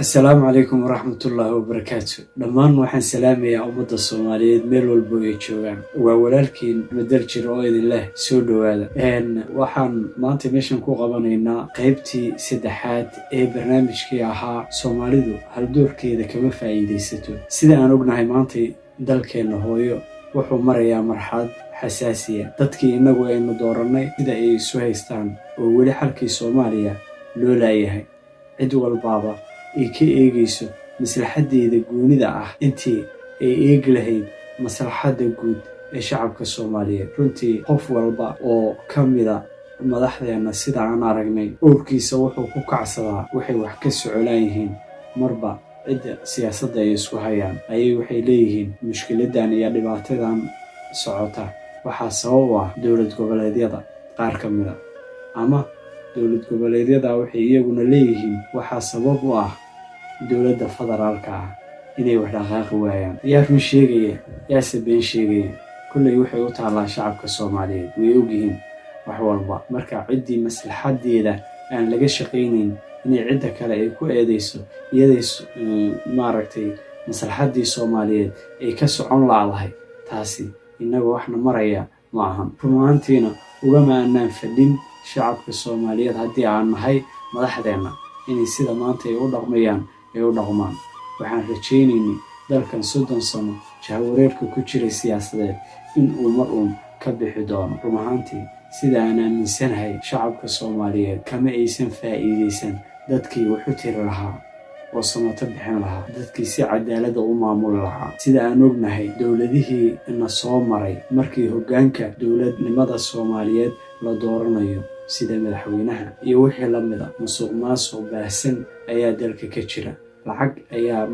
Assalaamu calaykum waraxmatullaahi wabarakaatu. Dhammaan waxaan salaamayaa ummadda Soomaaliyeed meel walbo ay joogaan. Waa walaalkiin Madal Jir oo idin leh soo dhowaada. Waxaan maanta meeshan ku qabanaynaa qaybtii saddexaad ee barnaamijkii ahaa Soomaalidu haldoorkeeda kama faa'iidaysato. Sida aan ognahay maanta dalkeena hooyo wuxuu marayaa marxalad xasaasiya. Dadkii innagu aynu doorannay sida ay isu haystaan oo weli xalkii Soomaaliya loo laayahay. Cid walbaaba ay ka eegayso maslaxadeeda goonida ah intii ay eegi lahayd maslaxadda guud ee shacabka Soomaaliyeed. Runtii qof walba oo ka mida madaxdeena sida aan aragnay urkiisa wuxuu ku kacsadaa waxay wax ka socolaan yihiin marba cidda siyaasadda ay isku hayaan ayay waxay leeyihiin mushkiladan iyo dhibaatadan socota waxaa sabab u ah dowlad goboleedyada qaar ka mida, ama dowlad goboleedyada waxay iyaguna leeyihiin waxaa sabab u ah dowladda federaalka ah inay wax dhaqaaqi waayaan. Yaa run sheegaya yaase been sheegaya, kulley waxay u taallaa shacabka Soomaaliyeed, way ogyihiin wax walba. Marka ciddii maslaxadeeda aan laga shaqaynayn inay cidda kale ay ku eedayso iyaday maslaxaddii Soomaaliyeed ay ka socon laadahay, taasi innaga waxna maraya ma ahan. Run ahaantiina ugama aanaan fadhin shacabka Soomaaliyeed haddii aan nahay madaxdeena inay sida maanta ay u dhaqmayaan ay u dhaqmaan. Waxaan rajaynaynay dalkan 30 sano jahawareerka ku jiray siyaasadeed in uu mar uun ka bixi doono. Run ahaantii sida aan aaminsanahay shacabka Soomaaliyeed kama aysan faa'iidaysan dadkii wax u tiri lahaa oo samato bixin lahaa, dadkii si cadaalada u maamuli lahaa. Sida aan ognahay dowladihii ina soo maray markii hoggaanka dowladnimada Soomaaliyeed la dooranayo sida madaxweynaha iyo wixii la mida, musuqmaasuq baahsan ayaa dalka ka jira. Lacag ayaa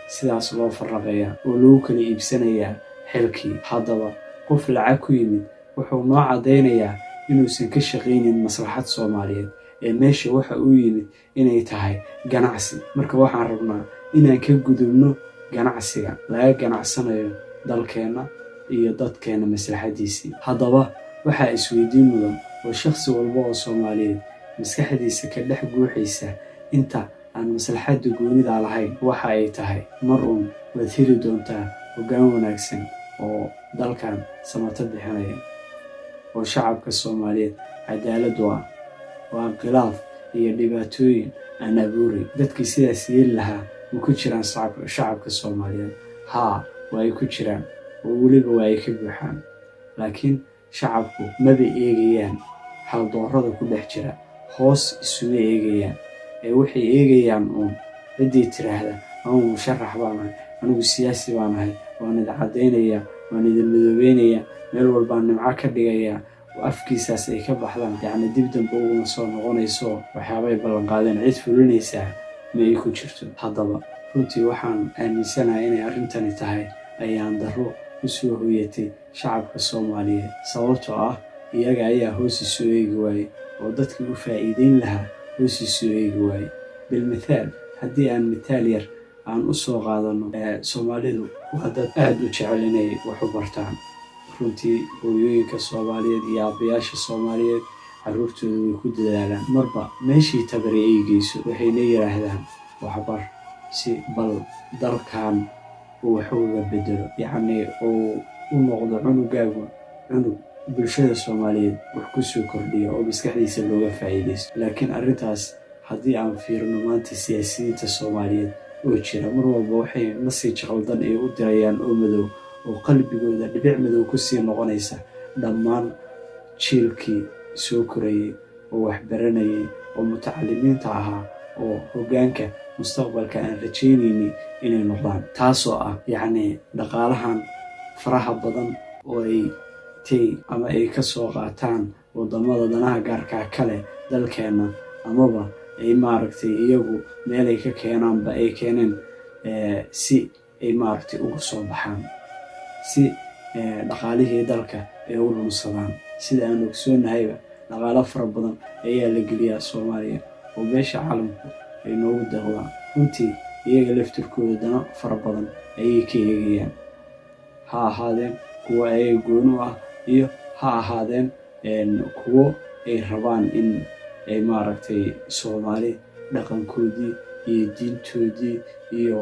sidaas loo farraqayaa oo lagu kala iibsanayaa xilkii. Haddaba qof lacag ku yimid wuxuu noo caddaynayaa inuusan ka shaqaynin maslaxad Soomaaliyeed ee meesha waxa uu yimid inay tahay ganacsi. Marka waxaan rabnaa inaan ka gudubno ganacsiga laga ganacsanayo dalkeena iyo dadkeena maslaxadiisii. Haddaba waxaa isweydiin mudan oo shakhsi walba oo Soomaaliyeed maskaxdiisa ka dhex guuxaysa inta aan maslaxadda goonida lahayn waxa ay tahay mar uun waad heli doontaa hoggaan wanaagsan oo dalkan samato bixinaya oo shacabka Soomaaliyeed cadaalad u ah oo aan khilaaf iyo dhibaatooyin aan abuuray. Dadkii sidaas yeeli lahaa ma ku jiraan shacabka Soomaaliyeed? Haa, waa ay ku jiraan oo weliba waa ay ka buuxaan. Laakiin shacabku maba eegayaan haldoorada ku dhex jira, hoos isuma eegayaan ee waxay eegayaan uun ciddii tiraahda anigu musharax baan ahay, anigu siyaasi baan ahay, waan idin caddaynayaa, waan idin midoobeynaya, meel walbaan nimco ka dhigayaa. Afkiisaas ay ka baxdaan dib dambe uguna soo noqonayso waxyaabay ballanqaadeen cid fulinaysaa ma ay ku jirto. Haddaba runtii waxaan aaminsanahay inay arrintani tahay ayaan darro u soo hoyatay shacabka Soomaaliyeed, sababtoo ah iyaga ayaa hoos isu eegi waayey oo dadkii u faa'iideyn lahaa hoos isu eegi waayey. Bilmithaal, haddii aan mithaal yar aan u soo qaadano, Soomaalidu waa dad aad u jecel inay wax u bartaan. runtii hooyooyinka Soomaaliyeed iyo aabbayaasha Soomaaliyeed carruurtooda way ku dadaalaan. Marba meeshii tabari ay geyso waxayna yiraahdaan waxbar si bal dalkan uu wax uga bedelo, uu u noqdo cunugaagu cunug bulshada Soomaaliyeed wax ku soo kordhiya oo maskaxdiisa looga faa'iidaysto. Laakiin arrintaas haddii aan fiirno maanta siyaasiyiinta Soomaaliyeed oo jira mar walba waxay message qaldan ay u dirayaan oo madow oo qalbigooda dhibic madow ku sii noqonaysa dhammaan jiilkii soo korayay oo wax baranayay oo mutacalimiinta ahaa oo hoggaanka mustaqbalka aan rajaynaynin inay noqdaan. Taasoo ah dhaqaalahan faraha badan oo ay ka soo qaataan waddamada danaha gaarkaa kale dalkeena, amaba ay iyagu meelay ka keenaanba ay keeneen si ay uga soo baxaan, si dhaqaalihii dalka ay u lunsadaan. Sida aan ogsoonnahayba dhaqaalo fara badan ayaa la geliyaa Soomaaliya oo beesha caalamku ay noogu deeqdaan. Runtii iyaga laftirkooda dano fara badan ayay ka eegayaan, ha ahaadeen kuwo ayaga gooni u ah iyo ha ahaadeen kuwo ay rabaan in ay Soomaali dhaqankoodii iyo diintoodii iyo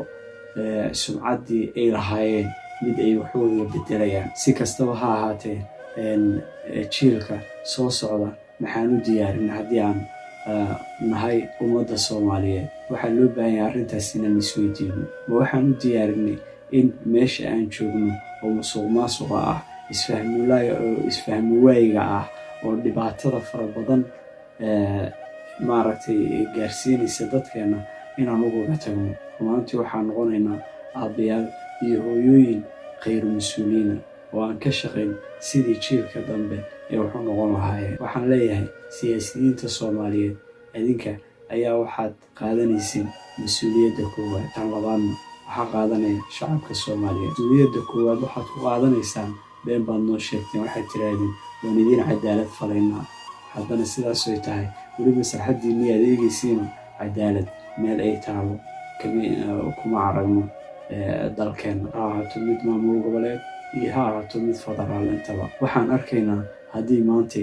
sumcaddii ay lahaayeen mid ay waxooga beddelayaan. Si kastaba ha ahaatee jiilka soo socda maxaan u diyaarin haddii aan nahay ummadda Soomaaliyeed? Waxaa loo baahan yahay arrintaas inaan isweydiino. Ma waxaan u diyaarinay in meesha aan joogno oo musuqmaasuqa ah, isfahmi waayiga ah, oo dhibaatada fara badan gaarsiinaysa dadkeena inaan ugaga tagno? Rumaantii waxaan noqonaynaa aabbayaal iyo hooyooyin khayru mas-uuliyiina oo aan ka shaqayn sidii jiilka dambe ee wax u noqon lahaayeen. Waxaan leeyahay siyaasiyiinta Soomaaliyeed, idinka ayaa waxaad qaadanaysiin mas-uuliyadda koowaad. Tan labaadna waxaa qaadanaya shacabka Soomaaliyeed. Mas-uuliyadda koowaad waxaad ku qaadanaysaan been baad noo sheegteen, waxaad tirahdeen waan idin cadaalad falaynaa. haddana sidaas ay tahay weliba sarxaddiinii aad eegaysiina cadaalad meel ay taalo kuma aragno dalkeena, ha ahaato mid maamul goboleed iyo ha ahaato mid federaal intaba. Waxaan arkaynaa haddii maanta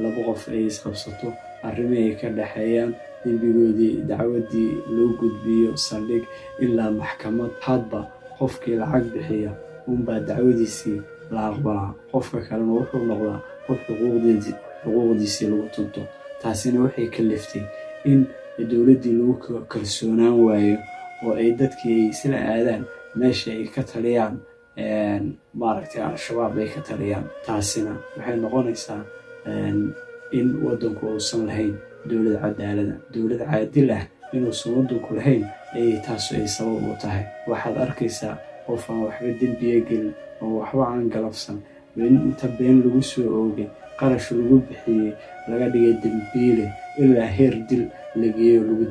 laba qof ay isqabsato, arrimo ay ka dhexeeyaan, dembigoodii dacwaddii loo gudbiyo saldhig ilaa maxkamad, hadba qofkii lacag bixiya unbaa dacwadiisii la aqbalaa, qofka kalena wuxuu noqdaa qof xuquuqdiisii lagu tunto. taasina waxay kaliftay in dowladdii lagu kalsoonaan waayo oo ay dadkii ay isla aadaan meesha ay ka taliyaan al-shabaab ay ka taliyaan. taasina waxay noqonaysaa in waddanku uusan lahayn dowlad caadil ah inuusan waddanku lahayn ayay taasu ay sabab u tahay. waxaad arkaysaa qof aan waxba dembiya gelin oo waxba aan galabsan, inta been lagu soo oogay, qarash lagu bixiyey, laga dhigay dembiile ilaa heer dil la geeyo lagu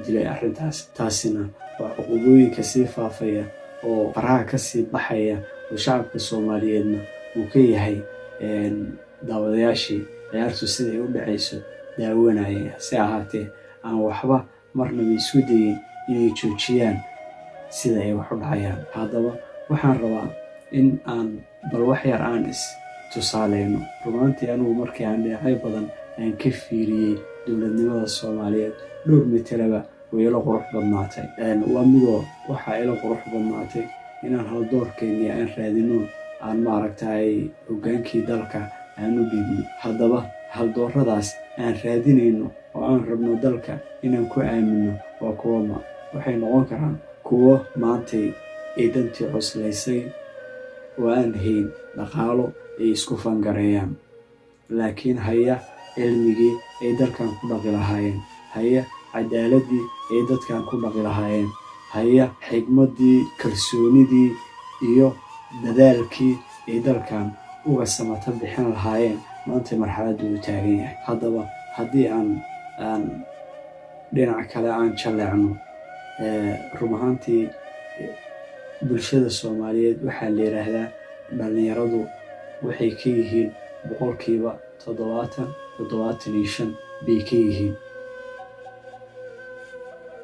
dilay arrintaas. taasina waa cuqubooyinka sii faafaya oo faraha ka sii baxaya oo shacabka Soomaaliyeedna uu ka yahay daawadayaashii ciyaartu siday u dhacayso daawanaya. hase ahaatee aan waxba marnaba isku dayin inay joojiyaan sida ay wax u dhacayaan. haddaba waxaan rabaa in aan bal wax yar aan tusaaleyno. rumaantii anigu markii aan dhinacyo badan aan ka fiiriyey dowladnimada Soomaaliyeed, dhowr metelaba way ila qurux badnaatay. waa midoo waxaa ila qurux badnaatay inaan haldoorkeennii aan raadino, aan hoggaankii dalka aan u dhiibno. haddaba haldooradaas aan raadinayno oo aan rabno dalka inaan ku aamino waa kuwama waxay noqon karaan kuwo maantay ay dantii cuslaysay oo aan hayn dhaqaalo ay isku fangareeyaan, laakiin haya cilmigii ay dalkan ku dhaqi lahaayeen, haya cadaaladdii ay dadkan ku dhaqi lahaayeen, haya xigmaddii, kalsoonidii iyo dadaalkii ay dalkan uga samata bixin lahaayeen. maanta marxaladdu uu taagan yahay. haddaba haddii aan dhinac kale aan jaleecno, run ahaantii bulshada Soomaaliyeed waxaa la yidhaahdaa dhallinyaradu waxay ka yihiin boqolkiiba 75 bay ka yihiin,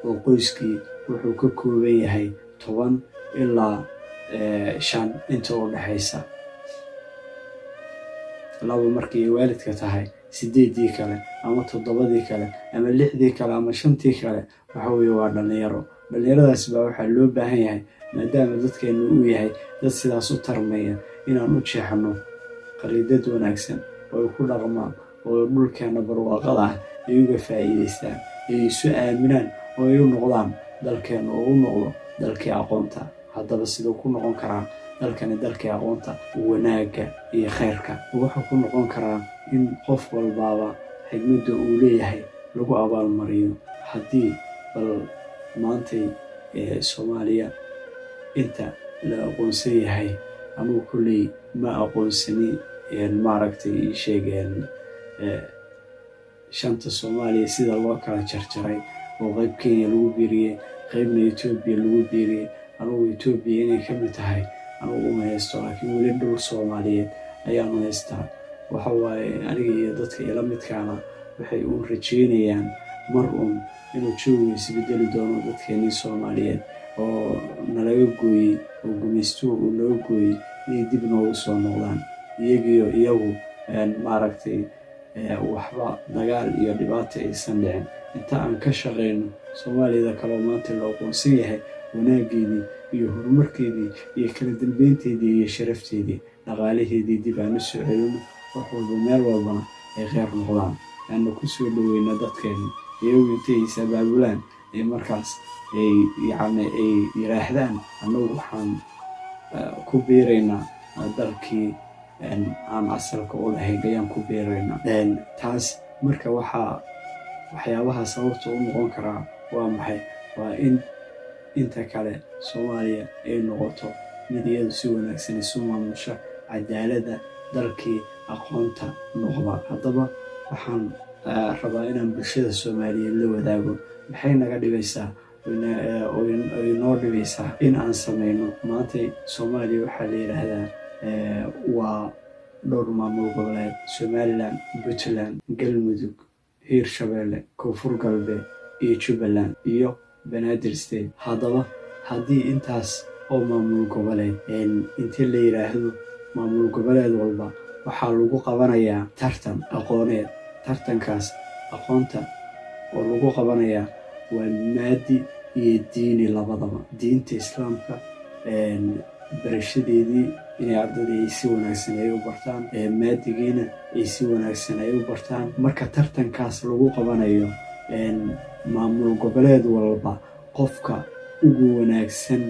oo qoyskii wuxuu ka kooban yahay 10 ilaa 5 inta u dhexaysa. laba markii waalidka tahay 8dii kale ama 7dii kale ama 6dii kale ama 5tii kale waa dhallinyaro. dhallinyaradaas baa waxaa loo baahan yahay, maadaama dadkeenu uu yahay dad sidaas u tarmaya, inaan u jeexno qariidad wanaagsan oo ay ku dhaqmaan oo dhulkeena barwaaqada ah ay uga faa'iidaystaan, ay isu aaminaan oo ay u noqdaan dalkeena oo u noqdo dalkii aqoonta. haddaba siduu ku noqon karaa dalkani dalkii aqoonta, wanaagga iyo khayrka? wuxuu ku noqon karaa in qof walbaaba xigmadda uu leeyahay lagu abaalmariyo. haddii bal maantay Soomaaliya inta la aqoonsan yahay, anugu kolley ma aqoonsani shanta Soomaaliya sida loo kala jarjaray oo qayb Kenya lagu biiriyey, qaybna Etoobiya lagu biiriyey. anugu Etoobiya inay ka mid tahay anugu uma haysto, laakiin weli dhul Soomaaliyeed ayaanu haystaa. waxa waaye aniga iyo dadka ila midkaana waxay uun rajeynayaan mar inuu joogu isbedeli doono dadkeenii Soomaaliyeed oo nalaga gooyey, oo gumaystuhu uu naga gooyey, inay dib noogu soo noqdaan iyagu waxba dagaal iyo dhibaato aysan dhicin, inta aan ka shaqayno soomaaliyada kaloo maanta la aqoonsan yahay wanaageedii iyo horumarkeedii iyo kala dambeynteedii iyo sharafteedii dhaqaalaheedii dib aan u soo celino wax walba meel walbana ay kheyr noqdaan aana ku soo dhoweyna dadkeena iyagu intay is abaabulaan ee markaas ay yiraahdaan annagu waxaan ku biiraynaa dalkii aan asalka u lahayn ayaan ku biiraynaa. Taas marka waxyaabaha sababta u noqon karaa waa maxay? Waa in inta kale Soomaaliya ay noqoto mid iyadu si wanaagsan isu maamusha, cadaaladda dalkii aqoonta noqda. Haddaba waxaan rabaa inaan bulshada Soomaaliyeed la wadaago maxay naga dhibaysaa oo inoo dhibaysaa in aan samayno. Maanta Soomaaliya waxaa la yidhaahdaa waa dhowr maamul goboleed: Somaliland, Puntland, Galmudug, Hiirshabelle, Koonfur Galbeed iyo Jubbaland iyo Banaadir State. Haddaba haddii intaas oo maamul goboleed intii la yidhaahdo maamul goboleed walba waxaa lagu qabanayaa tartan aqooneed, tartankaas aqoonta oo lagu qabanayaa waa maadi iyo diini labadaba. Diinta Islaamka barashadeedii inay ardada ay si wanaagsan ay u bartaan, maadigiina ay si wanaagsan ay u bartaan. Marka tartankaas lagu qabanayo maamul goboleed walba qofka ugu wanaagsan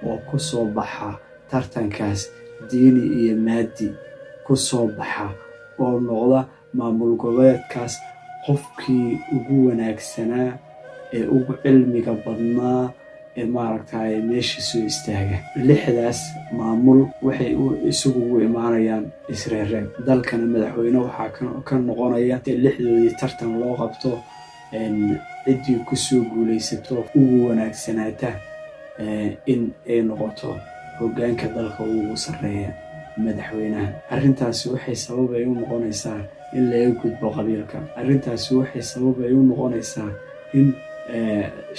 oo ku soo baxa tartankaas diini iyo maadi ku soo baxa oo noqda maamul goboleedkaas qofkii ugu wanaagsanaa ee ugu cilmiga badnaa ee meesha soo istaaga. 6daas maamul waxay isugu imaanayaan isreereeb. Dalkana madaxweyne waxaa ka noqonaya 6doodii tartan loo qabto ciddii ku soo guulaysato ugu wanaagsanaata in ay noqoto hoggaanka dalka ugu sarreeya madaxweynaha. Arrintaasi waxay sabab ay u noqonaysaa in laga gudbo qabiilka. Arrintaasi waxay sabab ay u noqonaysaa in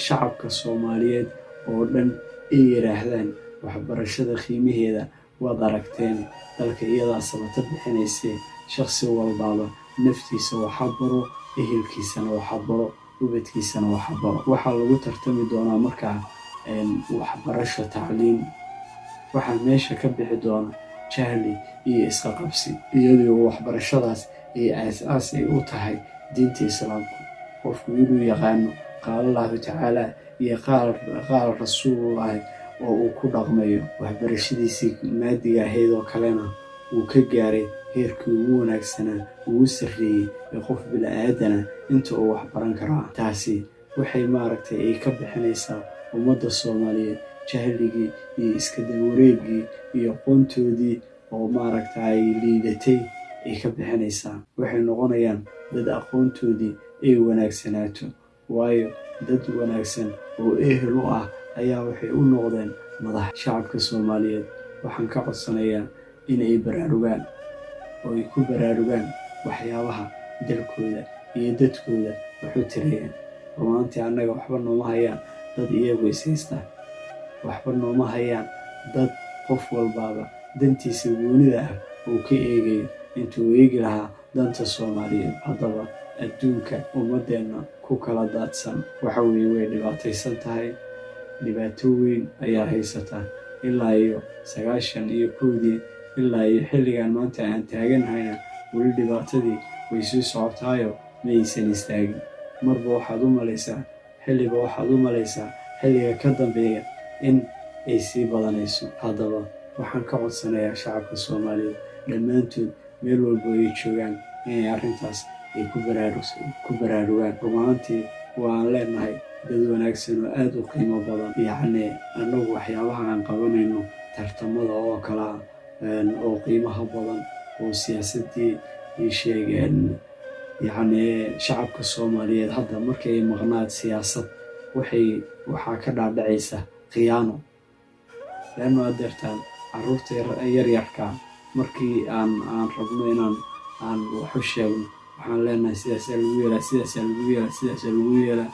shacabka Soomaaliyeed oo dhan ay yiraahdaan waxbarashada qiimaheeda waad aragteen, dalka iyadaa sabata bixinaysay, shakhsi walbaaba naftiisa waxa baro, ehelkiisana waxa baro, ubadkiisana waxa baro. Waxaa lagu tartami doonaa markaa waxbarasho, tacliin. Waxaa meesha ka bixi doona jahli iyo iska qabsi, iyadoo waxbarashadaas ay aasaas ay u tahay diinta Islaamka. Qofku inuu yaqaano qaala Allahu tacaala iyo qaala rasuulullaahi oo uu ku dhaqmayo waxbarashadiisii maadiga ahayd oo kalena uu ka gaaray heerkii ugu wanaagsanaa, ugu sarreeyey ee qof bila'aadana inta uu waxbaran karaa. Taasi waxay ay ka bixinaysaa ummadda Soomaaliyeed jahligii iyo iska dawareegii iyo aqoontoodii oo liidatay ay ka bixinaysaa. Waxay noqonayaan dad aqoontoodii ay wanaagsanaato, waayo dad wanaagsan oo ehel u ah ayaa waxay u noqdeen madax. Shacabka Soomaaliyeed waxaan ka codsanayaa inay baraarugaan oo ay ku baraarugaan waxyaabaha dalkooda iyo dadkooda wuxuu tirayeen. Maanta annaga waxba nooma hayaan dad iyagu is haysta, waxba nooma hayaan dad qof walbaaba dantiisa goonida ah uu ka eegayo intuu eegi lahaa danta Soomaaliyeed. Haddaba adduunka ummadeenna ku kala daadsan way dhibaataysan tahay. Dhibaato weyn ayaa haysata ilaa iyo 91 ilaa iyo xilligan maanta aan taaganahayna weli dhibaatadii way soo socotaayo ma aysan istaagin. Marba waxaad u malaysaa xilliga ka dambeeya in ay sii badanayso. Haddaba waxaan ka codsanayaa shacabka Soomaaliyeed dhammaantood meel walba ay joogaan inay arrintaas ay ku baraarugaan. Rumaantii waan leenahay dad wanaagsan oo aad u qiimo badan. Annagu waxyaabaha aan qabanayno tartamada oo kala oo qiimaha badan oo siyaasadii ay sheegeen. Shacabka Soomaaliyeed hadda markay maqnaad siyaasad waxaa ka dhaadhacaysa khiyaano. Leanno adeertaan carruurta yaryarka markii aan rabno inaan wax u sheegno waxaan leenahay sidaasaa lagu yeelaa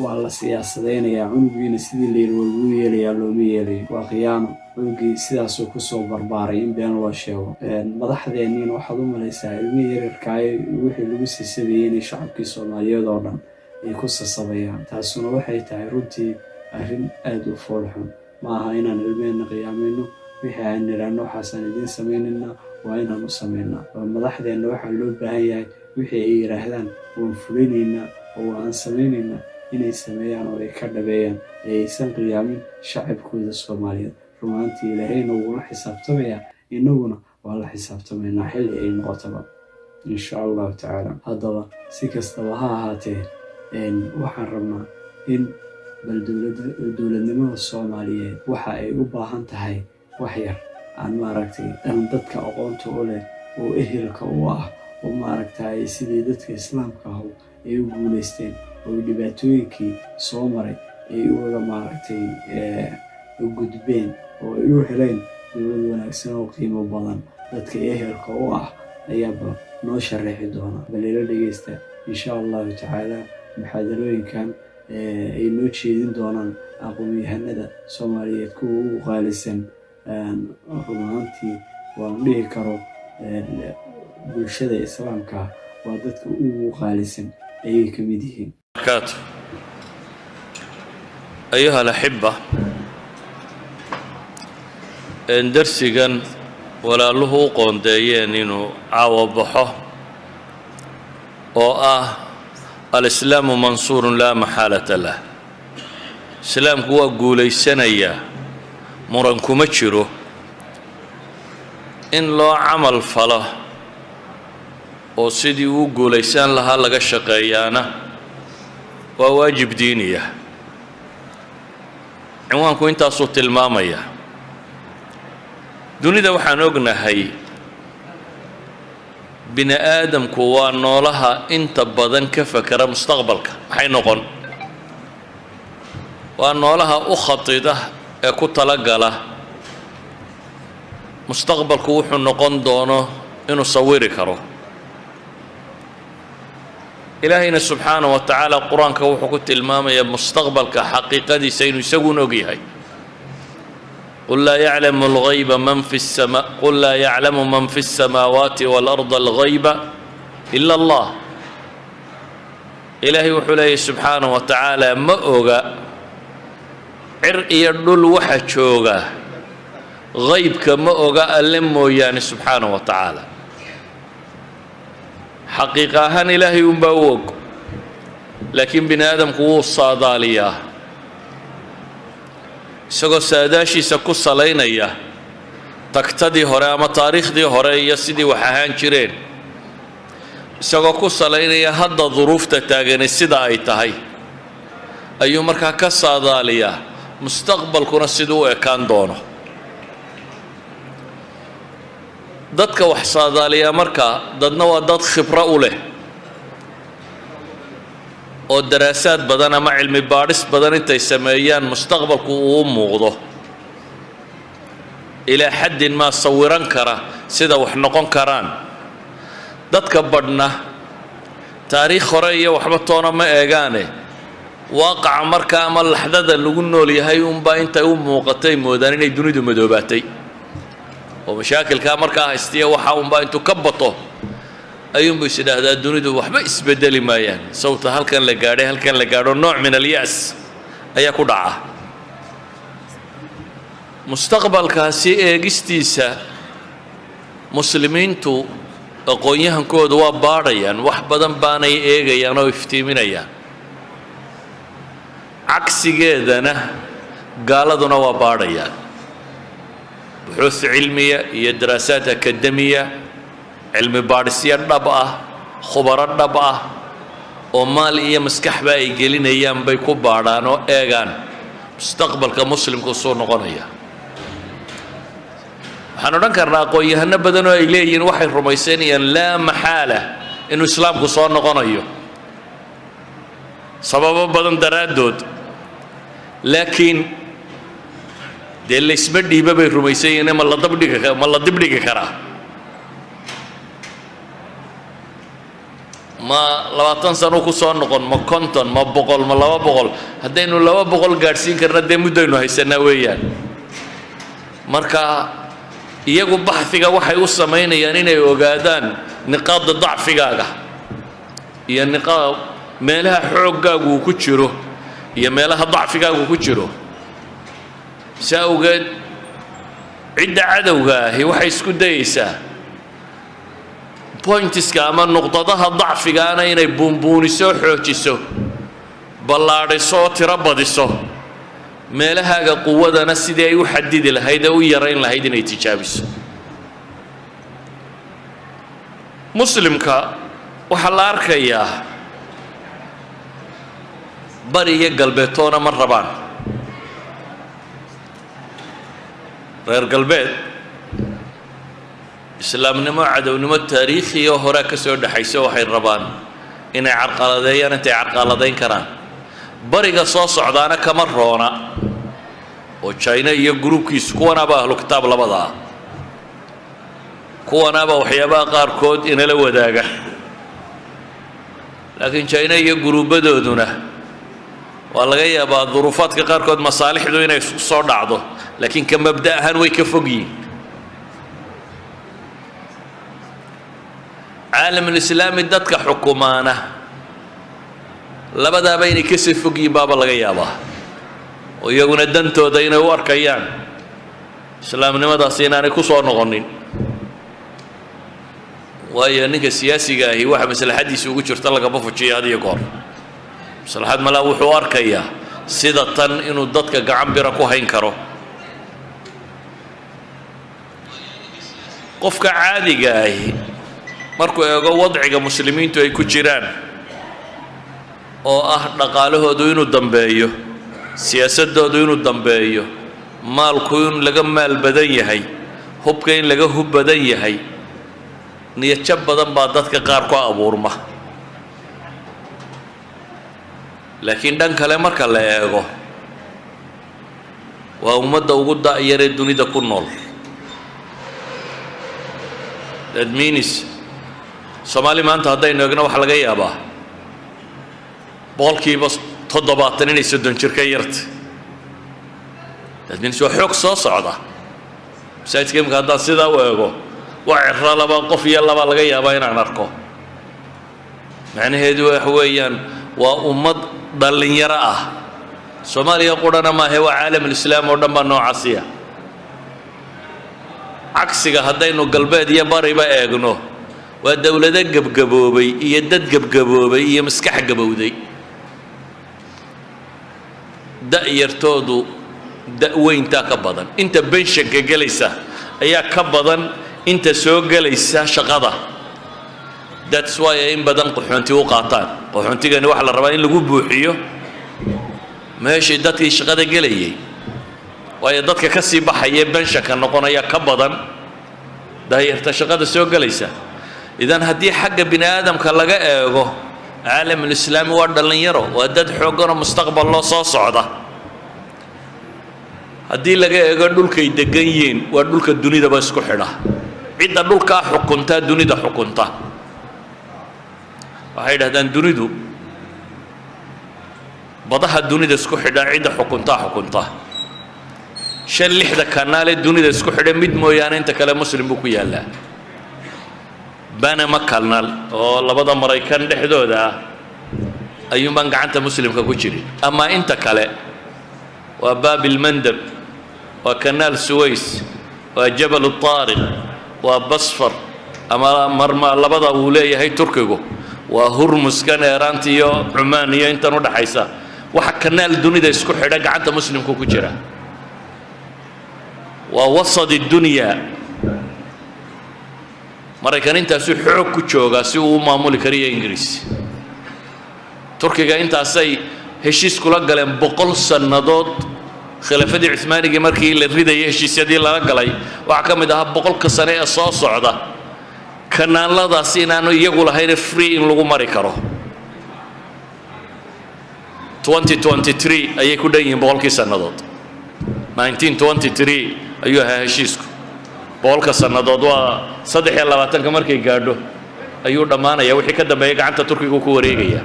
waa la siyaasadaynayaa. Cunugiina sidii la yiri waa lagu yeelayaa, looma yeelayo. Waa khiyaano. Cunugii sidaasuu kusoo barbaaray in been loo sheego. Madaxdeenniina waxaad u malaysaa ilmihii yaryarkaayo wixii lagu sisabeeyey inay shacabkii Soomaaliyeed oo dhan ay ku sasabayaan. taasuna waxay tahay runtii arrin aad u foolxun. ma aha inaan ilmeenna qiyaamayno, wixii aan nidhaahno waxaasaan idiin samaynayna waa inaan u samaynaa. madaxdeenna waxaa loo baahan yahay wixii ay yidhaahdaan waan fulinaynaa oo waan samaynaynaa inay sameeyaan oo ay ka dhabeeyaan, ee aysan qiyaamin shacabkooda Soomaaliyeed. rumaantii ilaahayna wuu la xisaabtamayaa, innaguna waa la xisaabtamaynaa xilli ay noqotaba insha allahu tacaala. haddaba si kastaba ha ahaatee waxaan rabnaa in bal dowladnimada Soomaaliyeed waxa ay u baahan tahay wax yar aan dadka aqoonta u leh oo ehelka u ah oo sidii dadka islaamka ah ay u guulaysteen oo dhibaatooyinkii soo maray ay uga u gudbeen oo ay u heleen dowlad wanaagsan oo qiimo badan. dadka ehelka u ah ayaaba noo sharaxi doona. bal ila dhegeysta insha allahu tacaala muxaadarooyinkan ay noo jeedin doonaan aqoon-yahanada Soomaaliyeed kuwa ugu qaalisan. run ahaantii waan dhihi karo bulshada islaamka waa dadka ugu qaalisan ayay ka mid yihiin. أيها الأحبة، درسيغان ولا له قونديين إنه عوضحه الإسلام منصور لا محالة له. إسلام هو قولي سنية مرنكو متشرو إن لو عمل فله وسيدي وقولي سان لها لغا شقيانا وواجب دينية. cinwaanku intaasuu tilmaamaya. dunida waxaan ognahay bini aadamku waa noolaha inta badan ka fakara mustaqbalka maxay noqon. waa noolaha u khatida ee ku talagala mustaqbalku wuxuu noqon doono inuu sawiri karo. ilaahayna subxaanahu wa tacaala qur-aanka wuxuu ku tilmaamayaa mustaqbalka xaqiiqadiisa inuu isaguun ogyahay. qul laa yaclamu man fi الsamaawaati wاlأrضi الغayba ila allah. ilaahay wuxuu leeyahy subxaanahu wa tacaala ma oga cir iyo dhul waxa jooga, غaybka ma oga alle mooyaane subxaanahu wa tacaala. xaqiiqa ahaan ilaahay unbaa u og, laakiin bini aadamku wuu saadaaliyaa isagoo saadaashiisa ku salaynaya tagtadii hore ama taariikhdii hore iyo sidii wax ahaan jireen, isagoo ku salaynaya hadda duruufta taagani sida ay tahay, ayuu markaa ka saadaaliyaa mustaqbalkuna siduu u ekaan doono. dadka wax saadaaliya markaa dadna waa dad khibro u leh oo daraasaad badan ama cilmi baadhis badan intay sameeyaan mustaqbalku uu u muuqdo ilaa xaddin maa sawiran kara sida wax noqon karaan. dadka badhna taariikh hore iyo waxba toona ma eegaane waaqaca markaa ama laxdada lagu nool yahay unbaa intay u muuqatay moodaan inay dunidu madoobaatay oo mashaakilkaa markaa haystiya waxa unbaa intuu ka bato ayuunbuu is idhaahdaa dunidu waxba isbedeli maayaan. sawta halkan la gaadho nooc min alya'as ayaa ku dhaca. mustaqbalkaasi eegistiisa muslimiintu aqoon-yahankooda waa baadhayaan, wax badan baanay eegayaan oo iftiiminayaan. cagsigeedana gaaladuna waa baadhayaan. buxuuth cilmiya iyo daraasaad akademiya, cilmi baadhisyo dhab ah, khubaro dhab ah oo maal iyo maskaxba ay gelinayaan bay ku baadhaan oo eegaan mustaqbalka muslimku soo noqonaya. waxaan odhan karnaa aqoon-yahano badan oo ay leeyihiin waxay rumaysanayaan laa maxaala inuu islaamku soo noqonayo sababo badan daraaddood, laakiin dee laysma dhiiba bay rumaysan yihiin ma la dibdhigi karaa. ma 20 sano ku soo noqon, ma 50, ma 100, ma 200. haddaynu 200 gaadhsiin karna dee muddaynu haysanaa weeyaan. marka iyagu baxfiga waxay u samaynayaan inay ogaadaan niqaada dacfigaaga iyo meelaha xooggaagu uu ku jiro iyo meelaha dacfigaagu ku jiro saa awgeed cidda cadowga ahi waxay isku dayaysaa pointiska ama nuqdadaha dacfigaana inay buunbuuniso xoojiso ballaadhiso oo tiro badiso meelahaaga quwadana sidii ay u xadidi lahayd ee u yarayn lahayd inay tijaabiso muslimka waxaa la arkayaa bari iyo galbeedtoona ma rabaan reer galbeed islaamnimo cadownimo taariikhiyo horaa ka soo dhexayso waxay rabaan inay carqaladeeyaan intay carqaladayn karaan bariga soo socdaana kama roona oo China iyo gruubkiisu kuwanaaba ahlu kitaab labada ah kuwanaaba waxyaabaha qaarkood inala wadaaga laakiin China iyo gruubadooduna waa laga yaabaa duruufaadka qaarkood masaalixdu inay soo dhacdo laakiin ka mabda ahaan way ka fog yihiin caalamul islaami dadka xukumaana labadaaba inay ka sii fog yihiin baaba laga yaabaa oo iyaguna dantooda inay u arkayaan islaamnimadaasi inaanay ku soo noqonin waayo ninka siyaasiga ahi waxa maslaxadiisa ugu jirta lagama fujiyo had iyo goor maslaxad malaa wuxuu arkayaa sida tan inuu dadka gacan bira ku hayn karo qofka caadiga ahi markuu eego wadciga muslimiintu ay ku jiraan oo ah dhaqaalahoodu inuu dambeeyo siyaasadoodu inuu dambeeyo maalku in laga maal badan yahay hubka in laga hub badan yahay niyad badan baa dadka qaar ku abuurma laakiin dhan kale marka la eego waa ummadda ugu da'yar ee dunida ku nool that means Soomaali maanta haddaynu eegno waxa laga yaabaa boqolkiiba 70 inay 30 jir ka yarta that means waa xoog soo socda sayidka imka haddaan sidaa u eego waa cirra laba qof iyo laba laga yaabaa inaan arko macnaheedu waxa weeyaan waa ummad dhalinyaro ah Soomaaliya qudhana maahe waa caalamul islaam oo dhan baa noocaasiya cagsiga haddaynu galbeed iyo bariba eegno waa dawlado gabgaboobay iyo dad gabgaboobay iyo maskax gabowday da'yartoodu da'weyntaa ka badan inta benshanka gelaysa ayaa ka badan inta soo gelaysa shaqada that's why in badan qaxoonti u qaataan qaxoontigani waxa la rabaa in lagu buuxiyo meeshii dadkii shaqada gelayay waayo dadka ka sii baxaya benshanka noqonaya ka badan da'yarta shaqada soo gelaysa idan haddii xagga bini aadamka laga eego caalamul islaami waa dhalinyaro waa dad xooggan oo mustaqbal loo soo socda haddii laga eego dhulkay degan yihiin waa dhulka dunidaba isku xidha cidda dhulkaa xukunta dunida xukunta waxay yidhahdaan dunidu badaha dunida isku xidha cidda xukunta 5-6 kanaal ee dunida isku xidha mid mooyaane inta kale muslim buu ku yaalaa Panama Canal oo labada Maraykan dhexdooda ah ayuunbaan gacanta muslimka ku jirin ama inta kale waa Baabil Mandab waa Kanaal Suways waa Jabal Tariq waa Basfar ama marma labada uu leeyahay Turkigu waa Hormuz kan Iiraanta iyo Cumaan iyo intan u dhaxaysa waxa kanaal dunida isku xidha gacanta muslimku ku jira waa wasad dunya Maraykan intaasuu xoog ku jooga si uu maamuli kariyo Ingiriis Turkiga intaasay heshiis kula galeen 100 sanadood khilaafadii Uthmaanigii markii la ridayay heshiisyadii laga galay waxa ka mid ah 100 sano ee soo socda kanaaladaas inaanu iyagu lahayn free in lagu mari karo 2023 ayay ku dhan yihiin 100 sanadood 1923 ayuu ahaa heshiisku 100 sanadood waa 23 markay gaadho ayuu dhamaanaya wixii ka dambeeyay gacanta Turkiga ku wareegaya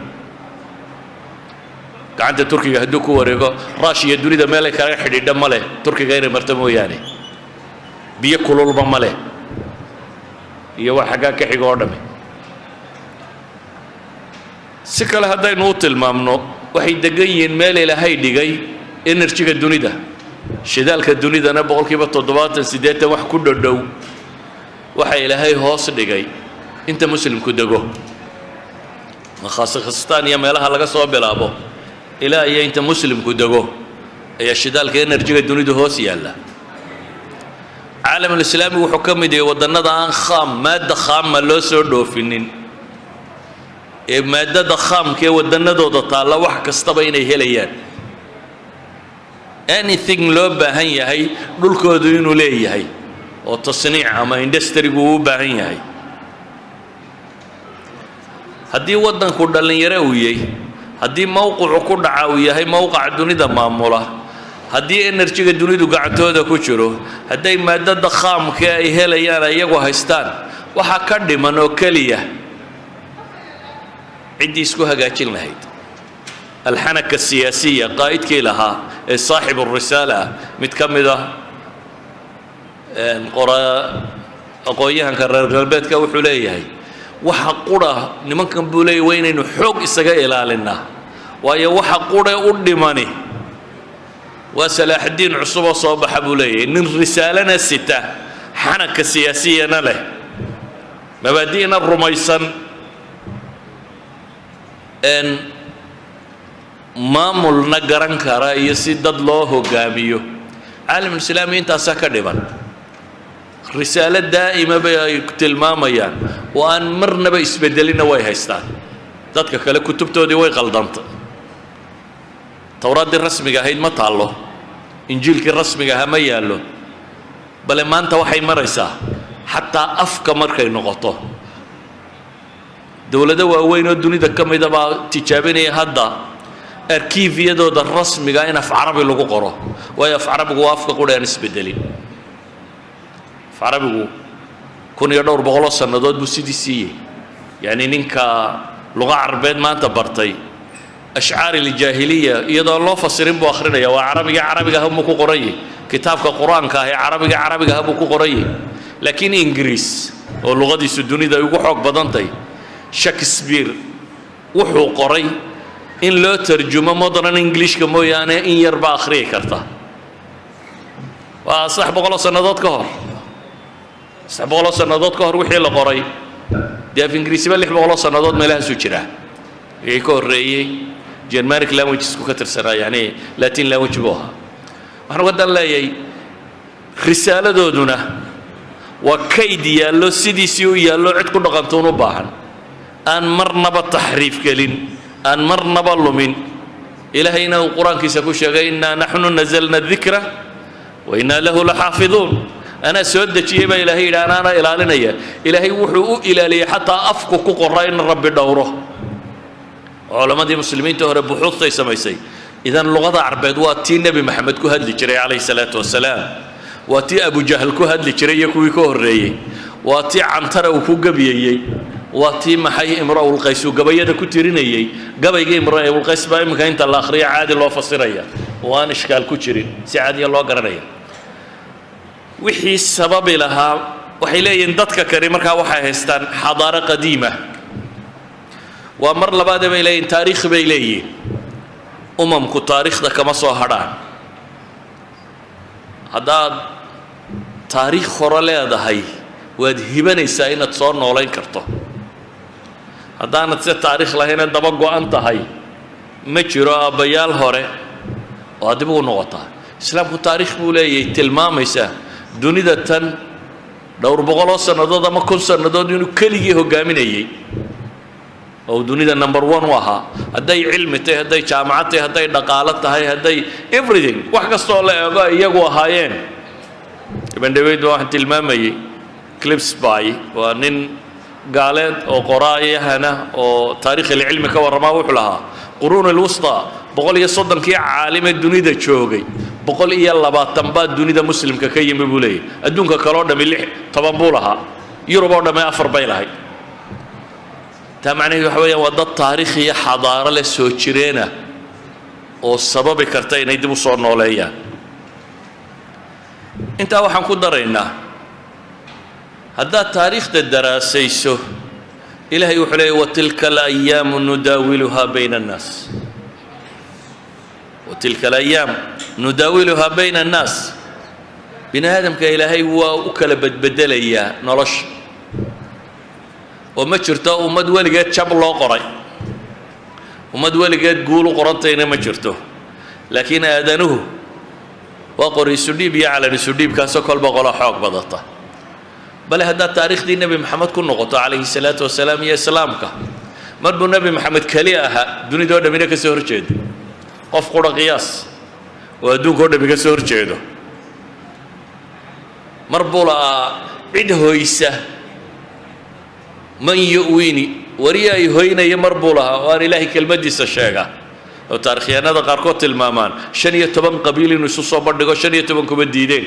gacanta Turkiga hadduu ku wareego Russia dunida meel ay kala xidhiidha male Turkiga inay marto mooyaane biyo kululba male iyo wax xagaa ka xigo oo dhame si kale haddaynu u tilmaamno waxay degan yihiin meel ilaahay dhigay enerjiga dunida shidaalka dunidana boqolkiiba 70-80 wax ku dhodhow waxa ilaahay hoos dhigay inta muslimku dego khaasatan iyo meelaha laga soo bilaabo ilaa iyo inta muslimku dego ayaa shidaalka enerjiga dunida hoos yaalla caalamul islaami wuxuu ka mid yahay wadannada aan maadda khaama loo soo dhoofinin ee maaddada khaamka ee wadannadooda taalla wax kastaba inay helayaan anything loo baahan yahay dhulkoodu inuu leeyahay oo tasniic ama industrigu u baahan yahay haddii waddanku dhallinyaro uu yahay haddii mowqicu ku dhaca uu yahay mowqaca dunida maamula haddii enerjiga dunidu gacantooda ku jiro hadday maaddada khaamka ay helayaan iyagu haystaan waxa ka dhiman oo keliya ciddii isku hagaajin lahayd alxanaka siyaasiya qaa'idkii lahaa ee saaxibu risaala mid ka mid ah aqoon-yahanka reer galbeedka wuxuu leeyahay waxa qura nimankan buu leeyahay waa inaynu xoog isaga ilaalinaa waayo waxa qura u dhimani waa salaaxaddiin cusub oo soo baxa buu leeyahay nin risaalana sita xanaka siyaasiyana leh mabaadi'na rumaysan maamulna garan kara iyo si dad loo hogaamiyo caalamul islaami intaasaa ka dhiman risaalo daa'ima bay ay tilmaamayaan oo aan marnaba isbedelinna way haystaan dadka kale kutubtoodii way qaldantay towraaddii rasmiga ahayd ma taallo injiilkii rasmiga ahaa ma yaallo bale maanta waxay maraysaa xataa afka markay noqoto dowlado waaweyn oo dunida ka mida baa tijaabinaya hadda arkiifyadooda rasmiga in af carabi lagu qoro waayo af carabigu waa afka qura aan isbedelin af carabigu 1200 sannadood buu sidii siiyey yani ninka luqa carbeed maanta bartay ashcaar aljaahiliya iyadoo loo fasirin buu akhrinaya waa carabiga habuu ku qorayay kitaabka quraanka ah ee carabiga habuu ku qorayay laakiin ingiriis oo luqadiisu dunida ugu xoog badantay Shakespeare wuxuu qoray in loo tarjumo modern Englishka mooyaane in yar ba akhriyi karta waa 700 sannadood ka hor 700 sannadood ka hor wixii la qoray dee af ingiriisiba 600 sannadood meelahaas u jira wixii ka horreeyey Germanic languages ku ka tirsanaa yani Latin language buu ahaa waxaan uga dan leeyahay risaaladooduna waa kayd yaallo sidiisii u yaallo cid ku dhaqantoon u baahan aan marnaba taxriif gelin aan marnaba lumin ilaahayna uu quraankiisa ku sheegay innaa naxnu nazalna dhikra wa innaa lahu laxaafiduun ana soo dejiyay baa ilaahay yidhi anaana ilaalinaya ilaahay wuxuu u ilaaliyay xataa afku ku qoraa in rabbi dhowro culamadii muslimiinta hore buxuustay samaysay idan luqada carbeed waa tii nebi maxamed ku hadli jiray calayhi salaatu wasalaam waa tii abu jahl ku hadli jiray iyo kuwii ka horreeyey waa tii cantara uu ku gabiyeyey waa tii maxay imra'ul qays uu gabayada ku tirinayay gabayga imra'ul qays baa imika inta la akhriyo caadi loo fasiraya oo aan ishkaal ku jirin si caadiya loo garanaya wixii sababi lahaa waxay leeyihiin dadka kale markaa waxay haystaan xadaaro qadiima waa mar labaad bay leeyihiin taariikh bay leeyihiin umamku taariikhda kama soo hadhaan haddaad taariikh hore leedahay waad hibanaysaa inaad soo noolayn karto haddaanad se taariikh lahayna daba go-an tahay ma jiro aabbayaal hore oo aad dib ugu noqotaa islaamku taariikh buu leeyahay tilmaamaysaa dunida tan dhowr boqoloo sannadood ama 1000 sannadood inuu keligii hogaaminayay oo dunida number 1 u ahaa hadday cilmi tahay hadday jaamacad tahay hadday dhaqaale tahay hadday everything wax kastoo la eego iyagu ahaayeen ibn david waxaan tilmaamayay Clipsby waa nin gaaleed oo qoraayahana oo taariikhda cilmi ka warrama wuxuu lahaa quruun alwusta 130kii caalime dunida joogay 120 baa dunida muslimka ka yimi buu leeyahay adduunka kale oo dhami 10 buu lahaa yurub oo dhami 4 bay lahayd taa macnaheedu waxa weeyaan waa dad taariikh iyo xadaaro leh soo jireena oo sababi karta inay dib u soo nooleeyaan intaa waxaan ku daraynaa haddaad taariikhda daraasayso إلهي وحلي وتلك الأيام نداولها بين الناس وتلك الأيام نداولها بين الناس بني آدم كإلهي هو أكل بدل إياه نرش وما شرته وما دولقات شاب الله قري وما دولقات قولوا قرنتين ما شرته لكن آذنه وقري سديب يعلن سديب كاسو كل بقول حق بضته بل هذا تاريخ دين النبي محمد كن نقطة عليه الصلاة والسلام يا سلامك مربو النبي محمد كليها دوني دور دمينا كسور جيد قف قرا قياس ودون كور دمينا كسور جيده مربو لا عده يسه من يؤويني وريا يهينا يمربو لها وأنا إلهي كلمة الشيخة وتاريخيانا هذا قاركوت المامان شنية تبان قبيلي نصوص وبردقو شنية تبان كبديدين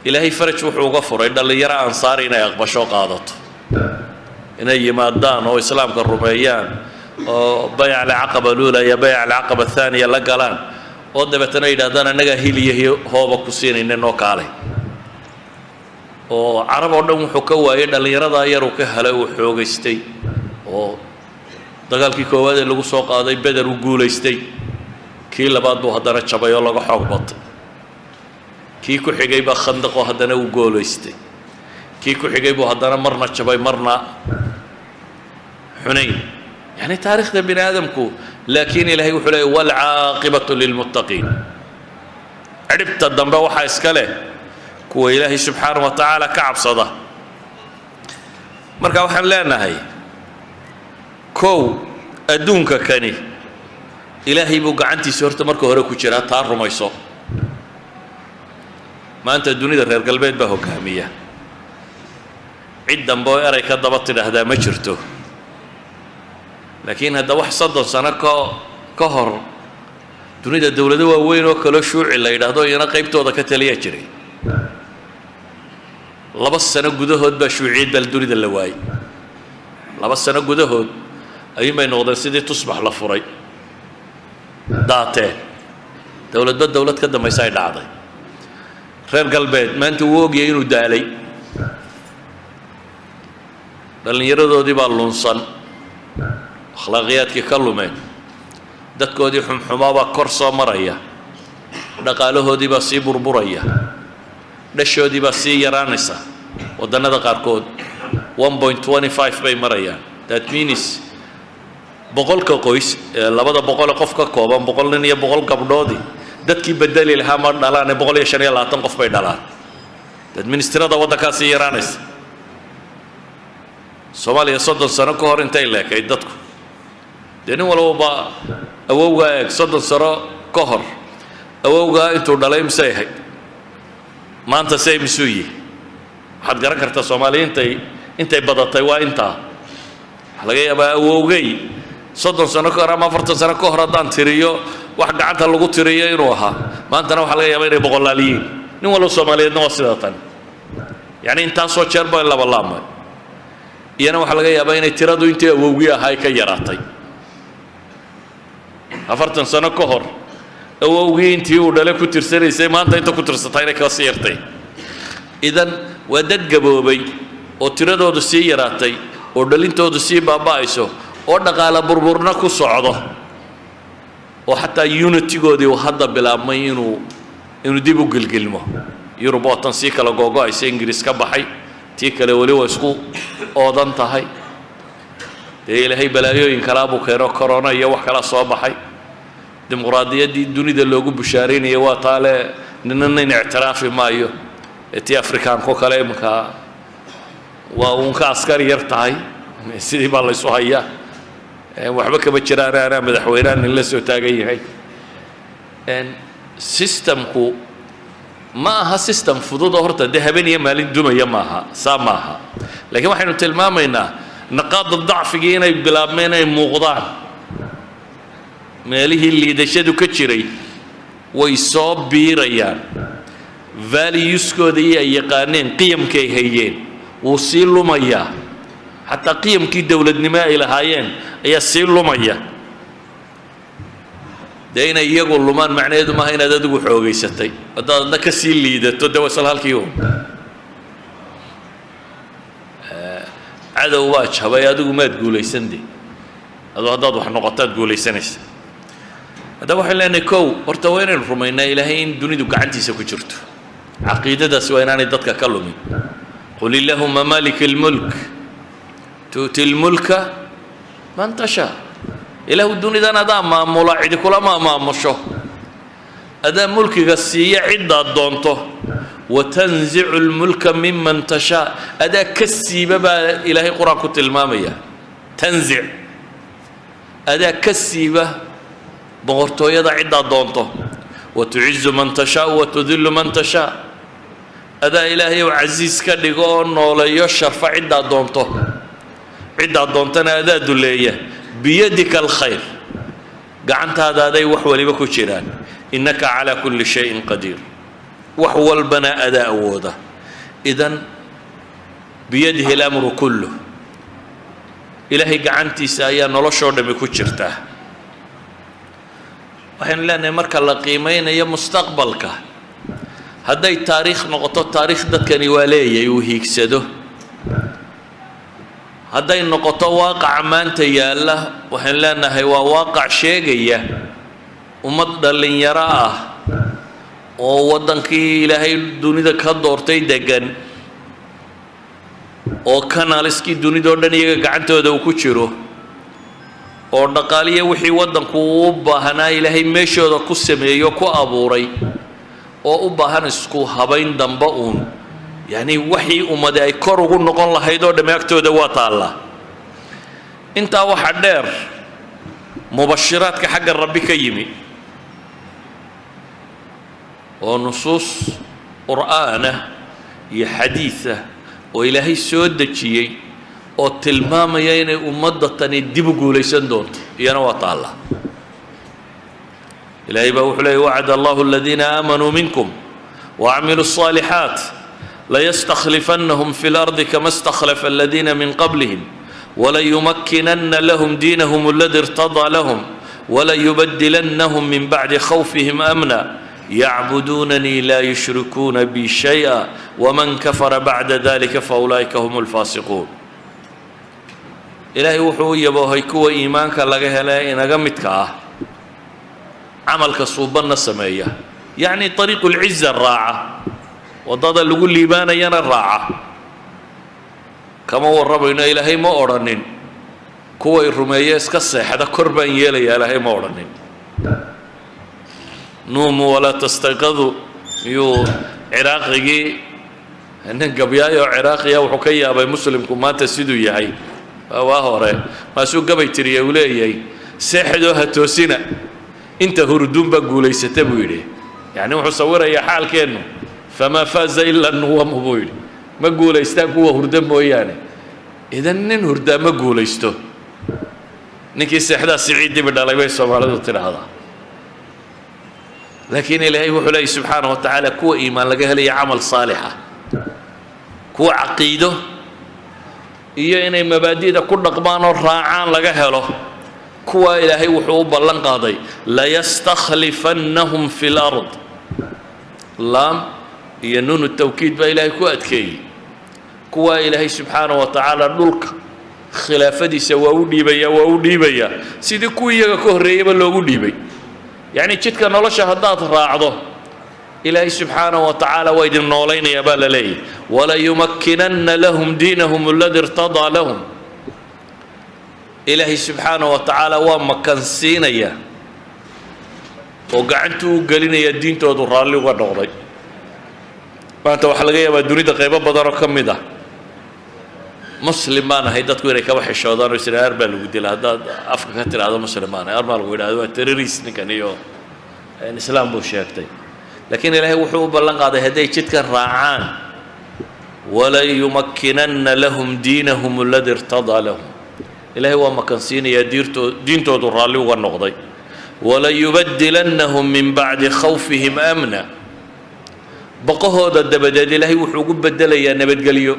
إلهي فرج وحو غفر إن اللي يرى أنصاري إنه يقبشو قادته إنه يمادان هو إسلام كالرميان بيع العقبة الأولى يا بيع العقبة الثانية لقلان ودبتنا إذا دانا نجا هيليه هو بكسين إنه نوكالي وعرب عندهم حكوا إن اللي يرى يروك هلا وحوق استي دقال كي كواد اللي سوق هذا بدر وقول استي كي لبعض بهدرة شباب يلا حوق بط كي كو حجاي بخندق وهدنا وقول استي كي كو حجاي بهدنا مرنا شباب مرنا حنين يعني تاريخ ده بني آدم كو لكن إلهي وحلي والعاقبة للمتقين عرفت الدنبا وحا إسكاله كو إلهي سبحانه وتعالى كعب صدا مركا وحن لنا هاي كو أدونك كاني إلهي بوقع عنتي سورة مركو هركو جرا تار رميصو ما أنت الدنيا ده غير قلبيت بهو كهمية عدًا بو أرى كذبت هذا ما جرته لكن هذا واحد صدق سنة كهر دنيا الدولة ده وين وكله شوع اللي يرادو ينقيبته ده كتليه جري لبس سنة جده هاد بشوعيد بالدنيا اللواي لبس سنة جده هاد أي ما ينقدر سيدي تصبح لفري داته دولة كده ما يساعد عادي خير قلبيت ما أنت ووجي ينو دالي لأن يردو دي باللونسان أخلاقيات كلمين دتكو دي حمابا كرسا مريا دقاله دي بسي بربريا دشو دي بسي يرانسا ودنا دقاركود 1.25 باي مريا that means بقول كويس لبدا بقول قفك كوبان بقول نيا بقول كبدودي dadkii bedeli lahaa ma dhalaan 125 qof bay dhalaan administrada waddankaasi yaraanaysa Soomaaliya 30 sano ka hor intay leekay dadku deena walba awowga 30 sano ka hor awowga intuu dhalay misay maanta say misuuyi waxaad garan kartaa Soomaaliyiinta intay badatay waa inta laga yaabaa awowgay 30 sano ka hor ama 40 sano ka hor hadaan tiriyo wax gacanta lagu tiriyo inuu ahaa maantana waxa laga yaabaa inay boqolaaliin nin walba Soomaaliyeedna waa sidatan yani inta soo jeerba laba laama iyana waxa laga yaabaa inay tiradu intii awowgii ahay ka yaraatay 40 sano ka hor awowgii intii uu dhalay ku tirsanaysay maanta inta ku tirsatay inay ka sii yartay idan waa dad gaboobay oo tiradoodu sii yaraatay oo dhalintoodu sii baaba'ayso oo dhaqaale burburna ku socdo وحتى يونتي قودي وهذا بلا ما إنه ديبو قلقلمه يربو تنسيك لقوقو أي سينجريس كبحي تيك لولي ويسكو أوضان تهي إلى هي بلايو إنكلابو كيرو كورونا يوح كلا صوبحي ديمقراطية دي دوني دلوقو بشارين يوا طالع ننن اعترافي مايو تي أفريكان كو كلامكا وونكا عسكري يرتاي سيدي بالله سوهيا waxba kaba jiraan ana madaxweynaha in la soo taagay yahay systemku ma aha system fudud oo horta dahabaniya maalin dumaya maaha saamaha laakiin waxaynu tilmaamaynaa naqaad dacfiga inay bilaabmeen ay muuqdaan meelihii liidashadu ka jiray way soo biirayaan values-kooda ay yaqaaneen qiyamkay hayeen wuu sii lumayaa حتى قيم كي دولة نماء إلى هايين هي السيل لمية دينا يقول لمان معناه إذا ما هنا ده تقول حوجي ستي هذا نكسيل لي ده تدوس الهالكيوم cadow waa jabay adigu maad guulaysande adoo haddaad wax noqotaad guulaysanaysa haddaba waxaan leenahay kow horta waa inaynu rumaynaa ilaahay in dunidu gacantiisa ku jirto caqiidadaasi waa inaanay dadka ka lumin qul illahuma malika almulk tu'ti almulka man tashaa ilaahu dunidan adaa maamula cidi kulama maamusho adaa mulkiga siiya ciddaad doonto watanzicu almulka miman tashaa adaa ka siiba baa ilaahay qur-aan ku tilmaamaya tanzic adaa ka siiba boqortooyada ciddaad doonto watucizu man tashaa watudillu man tashaa adaa ilaahay ou casiis ka dhigo oo nooleeyo sharfa ciddaad doonto ciddaad doontana adaa duleeya biyadika alkhayr gacantaada aday wax waliba ku jiraan innaka calaa kulli shayin qadiir wax walbana adaa awooda idan biyadihi alamru kulluh ilaahay gacantiisa ayaa noloshoo dhammi ku jirtaa waxaynu leenahay marka la qiimeynayo mustaqbalka hadday taariikh noqoto taariikh dadkani waa leeyahay uu hiigsado hadday noqoto waaqaca maanta yaalla waxaynu leenahay waa waaqac sheegaya ummad dhallinyaro ah oo waddankii ilaahay dunida ka doortay degan oo kanaaliskii dunidao dhan iyaga gacantooda uu ku jiro oo dhaqaaliya wixii waddanku uu u baahanaa ilaahay meeshooda ku sameeyo ku abuuray oo u baahan isku habayn damba uun yacni waxii ummadi ay kor ugu noqon lahayd oo dhamme agtooda waa taallaa intaa waxaa dheer mubashiraadka xagga rabbi ka yimi oo nusuus qur'aanah iyo xadiidah oo ilaahay soo dejiyey oo tilmaamaya inay ummadda tani dib u guulaysan doonto iyana waa taallaa ilaahay baa wuxuu leeyay wacada allahu aladiina aamanuu minkum wacamiluu الصaalixaat layastakhlifannahum fi اlardi kama istakhlafa aladiina min qablihim walayumakkinanna lahum diinahum aladi irtadaa lahum walayubadilannahum min bacdi khawfihim amna yacbuduunanii laa yushrikuuna bi shay'a waman kafara bacda dalika faulaa'ika hum alfaasiquun ilaahay wuxuu u yaboohay kuwa iimaanka laga hele inaga midka ah camalka suubanna sameeya yacni ariiqu lciza raaca waddada lagu liibaanayana raaca kama warramayno ilaahay ma odhanin kuway rumeeye iska seexda kor baan yeelaya ilaahay ma odhanin nuumuu walaa tastayqaduu miyuu ciraaqigii nin gabyaayo ciraaqiya wuxuu ka yaabay muslimku maanta siduu yahay waa hore maasuu gabay tiriya uu leeyahay seexdoo ha toosina inta hurduun baa guulaysata buu yidhi yacni wuxuu sawirayaa xaalkeennu famaa faaza ilaa nuwamu buu yidhi ma guulaystaan kuwa hurda mooyaane idan nin hurdaa ma guulaysto ninkii seexdaa siciid dibi dhalay bay soomaalidu tidhaahdaa laakiin ilaahay wuxuu leeyay subxaanahu wa tacaala kuwa iimaan laga helaya camal saalixa kuwa caqiido iyo inay mabaadi'da ku dhaqmaan oo raacaan laga helo kuwa ilaahay wuxuu u ballan qaaday layastakhlifannahum fi lard laam iyo nuunu tawkiid baa ilaahay ku adkeeyey kuwa ilaahay subxaanahu wa tacaala dhulka khilaafadiisa waa u dhiibaya sidii kuwii iyaga ka horreeyaba loogu dhiibay yacni jidka nolosha haddaad raacdo ilaahay subxaanahu wa tacaala waa idin noolaynayaa baa la leeyahy walayumakkinanna lahum diinahum aladi irtadaa lahum ilaahay subxaanahu wa tacaala waa makansiinaya oo gacantuu u gelinaya diintoodu raalli uga noqday maanta waxaa laga yaabaa dunida qaybo badanoo ka mid ah muslim baan ahay dadku inay kaba xishoodaan oo isra ar baa lagu dila haddaad afka ka tidhaahdo muslim baan ahay ar maa lagu yidhahdo waa terrorist ninkan iyo islaam buu sheegtay laakiin ilaahay wuxuu u ballan qaaday hadday jidkan raacaan walayumakkinanna lahum diinahum aladi irtadaa lahum ilaahay waa makansiinayaa diintoodu raalli uga noqday walayubadilannahum min bacdi khawfihim amna baqahooda dabadeed ilaahay wuxuu ugu bedelayaa nabadgelyo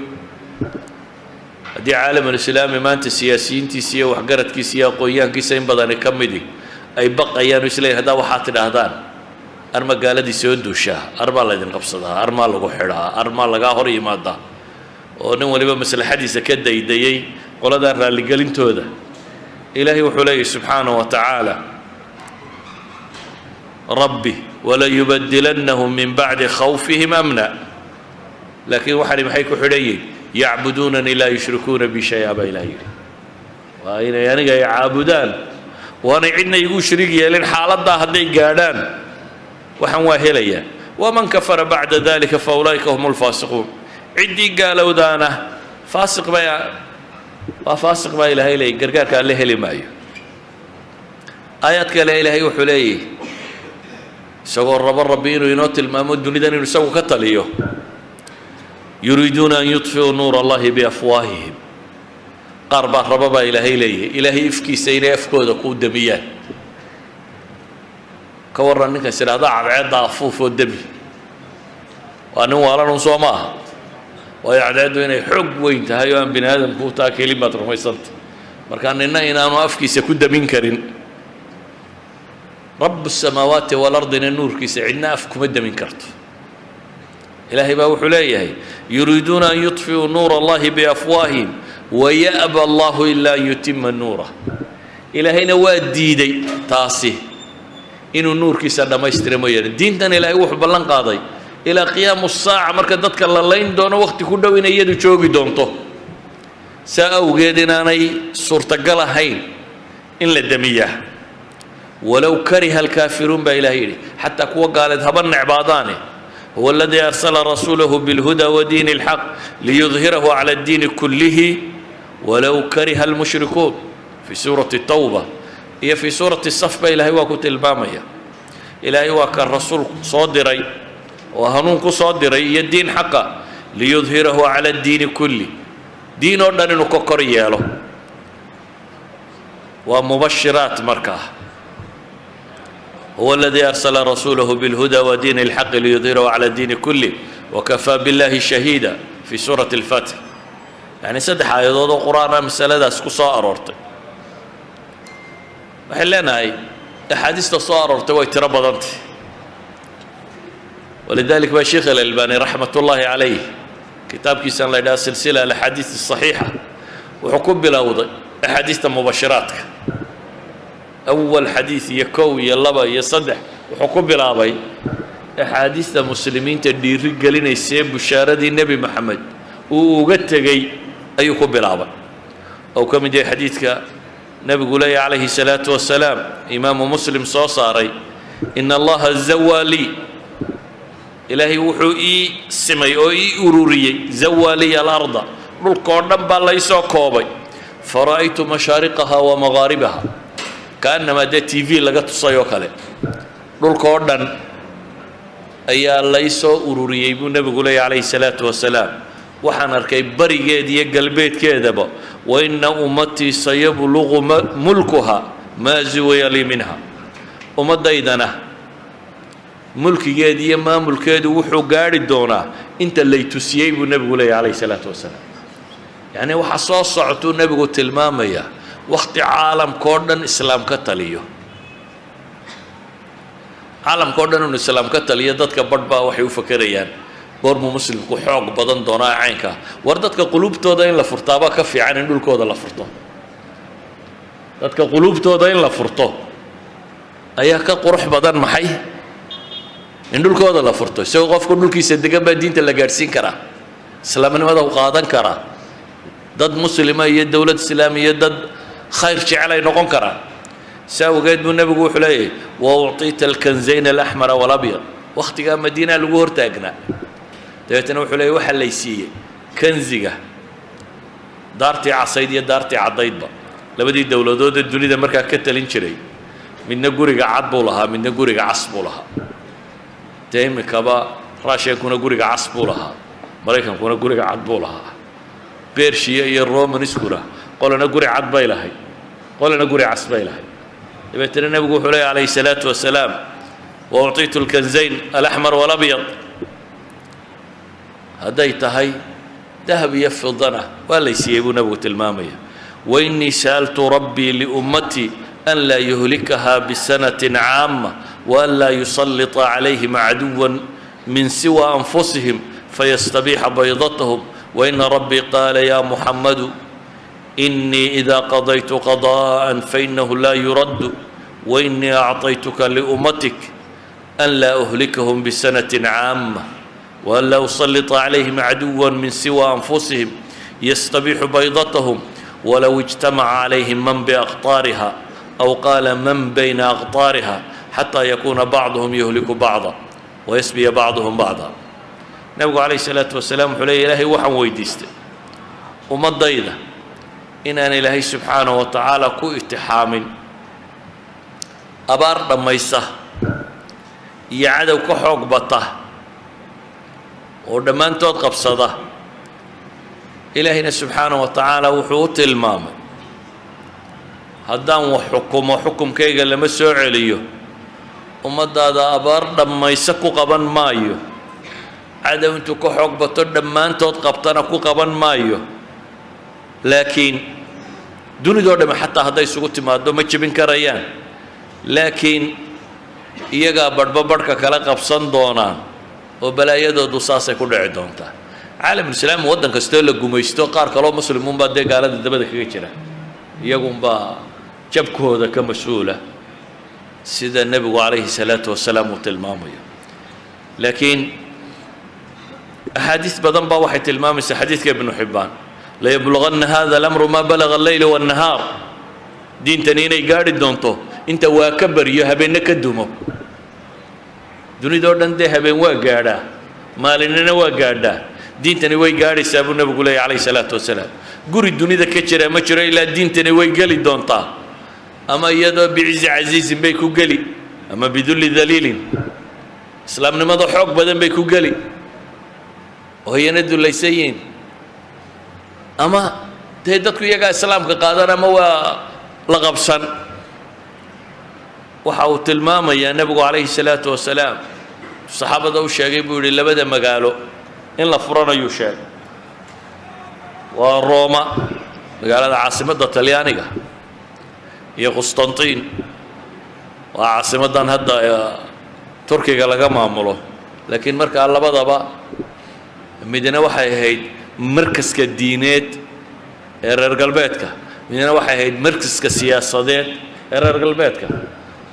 haddii caalamulislaami maanta siyaasiyiintiisa iyo waxgaradkiisa iyo aqoonyahankiisa in badani ka midi ay baqayaan oo isleeyihin haddaa waxaad tidhaahdaan ar magaaladii soo duushaa ar maa laydin qabsadaa ar maa lagu xidhaa ar maa lagaa hor yimaadaa oo nin waliba maslaxadiisa ka daydayay qoladan raalligelintooda ilaahay wuxuu leeyahy subxaanahu wa tacaala rabbi walayubadilannahum min bacdi khawfihim amna laakiin waxani maxay ku xidhan yihin yacbuduunanii laa yushrikuuna bi shay-a baa ilaah yidhi waa inay aniga ay caabudaan waanay cidna igu shariig yeelin xaaladdaa hadday gaadhaan waxaan waa helayaa waman kafara bacda dalika fa ulaa'ika hum lfaasiquun ciddii gaalowdaana faasiq waa faasiq baa ilaahay leeyay gargaarka alle heli maayo aayaad kale ilaahay wuxuu leeyahy isagoo rabo rabbi inuu inoo tilmaamo dunidan inuu isagu ka taliyo yuriiduuna an yudfi'uu nuura allahi biafwaahihim qaar baa raba baa ilaahay leeyahay ilaahay ifkiisa inay afkooda ku damiyaan ka warran ninkan sidhaahda cadceedda afuufoo demi waa nin waalanun soo ma aha waayo cadceeddu inay xoog weyn tahay oo aan bini aadamku u taa kelin baad rumaysanta markaa nina inaanu afkiisa ku damin karin rabu الsamaawaati walardina nuurkiisa cidna af kuma damin karto ilaahay baa wuxuu leeyahay yuriiduuna an yudfi'uu nuura allahi biafwaahihim waya'ba allahu ilaa an yutima nuurah ilaahayna waa diiday taasi inuu nuurkiisa dhammaystira mooyaane diintan ilaahay wuxuu ballan qaaday ilaa qiyaamu saaca marka dadka la layn doono waqti ku dhow inay iyadu joogi doonto saa awgeed inaanay suurtagal ahayn in la damiyaa walow kariha alkaafiruun baa ilahay yidhi xataa kuwa gaaleed haba necbaadaane huwa aladii arsala rasuulahu bilhuda wadiini اlxaq liyudhirahu cala addiini kullihi walow kariha almushrikuun fii suurati tawba iyo fii suurati saf baa ilahay waa ku tilmaamaya ilaahay waa ka rasuul soo diray oo hanuun ku soo diray iyo diin xaqa liyudhirahu cala addiini kulli diin oo dhan inuu ka kor yeelo waa mubashiraat markaa huwa aladii arsala rasuulahu bilhuda wadiini اlxaqi liyudhirahu cala addiini kulli wakafaa billahi shahiida fii suurati اlfatx yacni saddex aayadood oo qur-aana masaladaas ku soo aroortay waxay leenahay axaadiista soo aroortay way tiro badantay ولذلك بقى الشيخ الألباني رحمة الله عليه كتاب كيسان لا سلسلة الأحاديث الصحيحة وحكم بلا وضع أحاديث مبشرات أول حديث يكو يلبا يصدح وحكم بلا وضع أحاديث المسلمين تدير قالين يسيب بشارة النبي محمد وقلت جاي أيكم بلا وضع أو كم جاي حديث نبي قولي عليه الصلاة والسلام إمام مسلم صاصاري إن الله الزوالي ilaahay wuxuu ii simay oo ii ururiyey zawaaliya alarda dhulkoo dhan baa laysoo koobay fara'aytu mashaariqaha wa magaaribaha kaannamaa dee t v laga tusay oo kale dhulkoo dhan ayaa laysoo ururiyey buu nebigu leeyay calayhi salaatu wasalaam waxaan arkay barigeed iyo galbeedkeedaba wa inna ummatii sayabluqu mulkuha maa zuwiya lii minha ummaddaydana mulkigeed iyo maamulkeedu wuxuu gaari doonaa inta lay tusiyey buu nebigu leeyahy calayhi salaatu wasalaam yacni waxaa soo socotuu nebigu tilmaamaya wakhti caalamkao dhan islaam ka taliyo caalamkao dhan inuu islaam ka taliyo dadka badh baa waxay u fakerayaan goormuu muslimku xoog badan doonaa caynkaa war dadka quluubtooda in la furtaabaa ka fiican in dhulkooda la furto dadka quluubtooda in la furto ayaa ka qurux badan maxay in dhulkooda la furto isagoo qofku dhulkiisa degan baa diinta la gaadhsiin karaa islaamnimada u qaadan karaa dad muslima iyo dowlad islaamiya dad khayr jecel ay noqon karaan saa awgeed buu nebigu wuxuu leeyahay wa ucطita alkanzayn alaxmara walabyad wakhtigaa madiinaa lagu hortaagnaa dabeetana wuxuu leeyahy waxaa lay siiyey kanziga daartii casayd iyo daartii caddaydba labadii dowladoodee dunida markaa ka talin jiray midna guriga cad buu lahaa midna guriga cas buu lahaa dee imikaba raashiyankuna guriga cas buu lahaa maraykankuna guriga cad buu lahaa bershiya iyo romaniskuna qolana guri cad bay lahayd qolana guri cas bay lahayd dabeetana nebigu wuxuu leeyahy calayhi salaatu wasalaam wa ucطitu alkanzayn alaxmar walabyad hadday tahay dahab iyo fidana waa lay siiyey buu nebigu tilmaamaya wainii sa'altu rabbii liummatii an laa yuhlikaha bisanatin caama وأن لا يسلط عليهم عدوا من سوى أنفسهم فيستبيح بيضتهم وإن ربي قال يا محمد إني إذا قضيت قضاء فإنه لا يرد وإني أعطيتك لأمتك أن لا أهلكهم بسنة عامة وأن لا أسلط عليهم عدوا من سوى أنفسهم يستبيح بيضتهم ولو اجتمع عليهم من بأقطارها أو قال من بين أقطارها حتى يكون بعضهم يهلك بعضا ويسبي بعضهم بعضا. نبي عليه الصلاة والسلام حلي إلهي وحن ويديست ومضيدة إن أنا إلهي سبحانه وتعالى كو اتحام أبار دميسة يعدو كحوق بطه ودمان تود قبصده إلهنا سبحانه وتعالى وحوت المام هدان وحكم كيغا لما سوعليو ومدادا أبار دميسة كو قبان مايو عدو انتو كحوق بطه دمان تود قبطنا كو قبان مايو لكن دوني دور دم حتى هذا يسوق تمادو ما تجيبين كريان لكن يجا بدبرك كلا قبصان دونا وبلايدو دوساسة كل عدونتا عالم الإسلام ودن كستيل جميستو قار كلام مسلمون بعد قال هذا دبده كيجرا يقوم با جبكو هذا كمسؤولة سيد النبي عليه الصلاة والسلام وتلمامه لكن أحاديث بدن با واحد تلمام حديث ابن حبان لا يبلغن هذا الأمر ما بلغ الليل والنهار دين تنين يقارد دونتو انت واكبر يهبينك الدمو دوني دردن ده هبين واقادا مالنا واقادا دين تني ويقاري سابو النبي عليه الصلاة والسلام قري الدنيا ده كتشرا ما تشرا إلا دين تني ويقالي دونتا أما يدو بعز عزيز بيكو قالي أما بذل ذليل إسلامنا ما ضحوك بدن بيكو قالي وهي ندو ليسيين أما تهددكو يقع إسلام كقادر أما لغبصا وحاو تلماما يا نبي عليه الصلاة والسلام الصحابة دو الشاقي بيقول اللي بدأ ما قالوا إن لفرنا يشاق وروما قال هذا عاصمة الطليانية هي قسطنطين وعاصمة هذا تركيا قال لقى معموله لكن مركز الله بدأ بقى مدينة وحي هيد مركز كدينات إرر بيتك مدينة وحي هيد مركز كسياسات إرر بيتك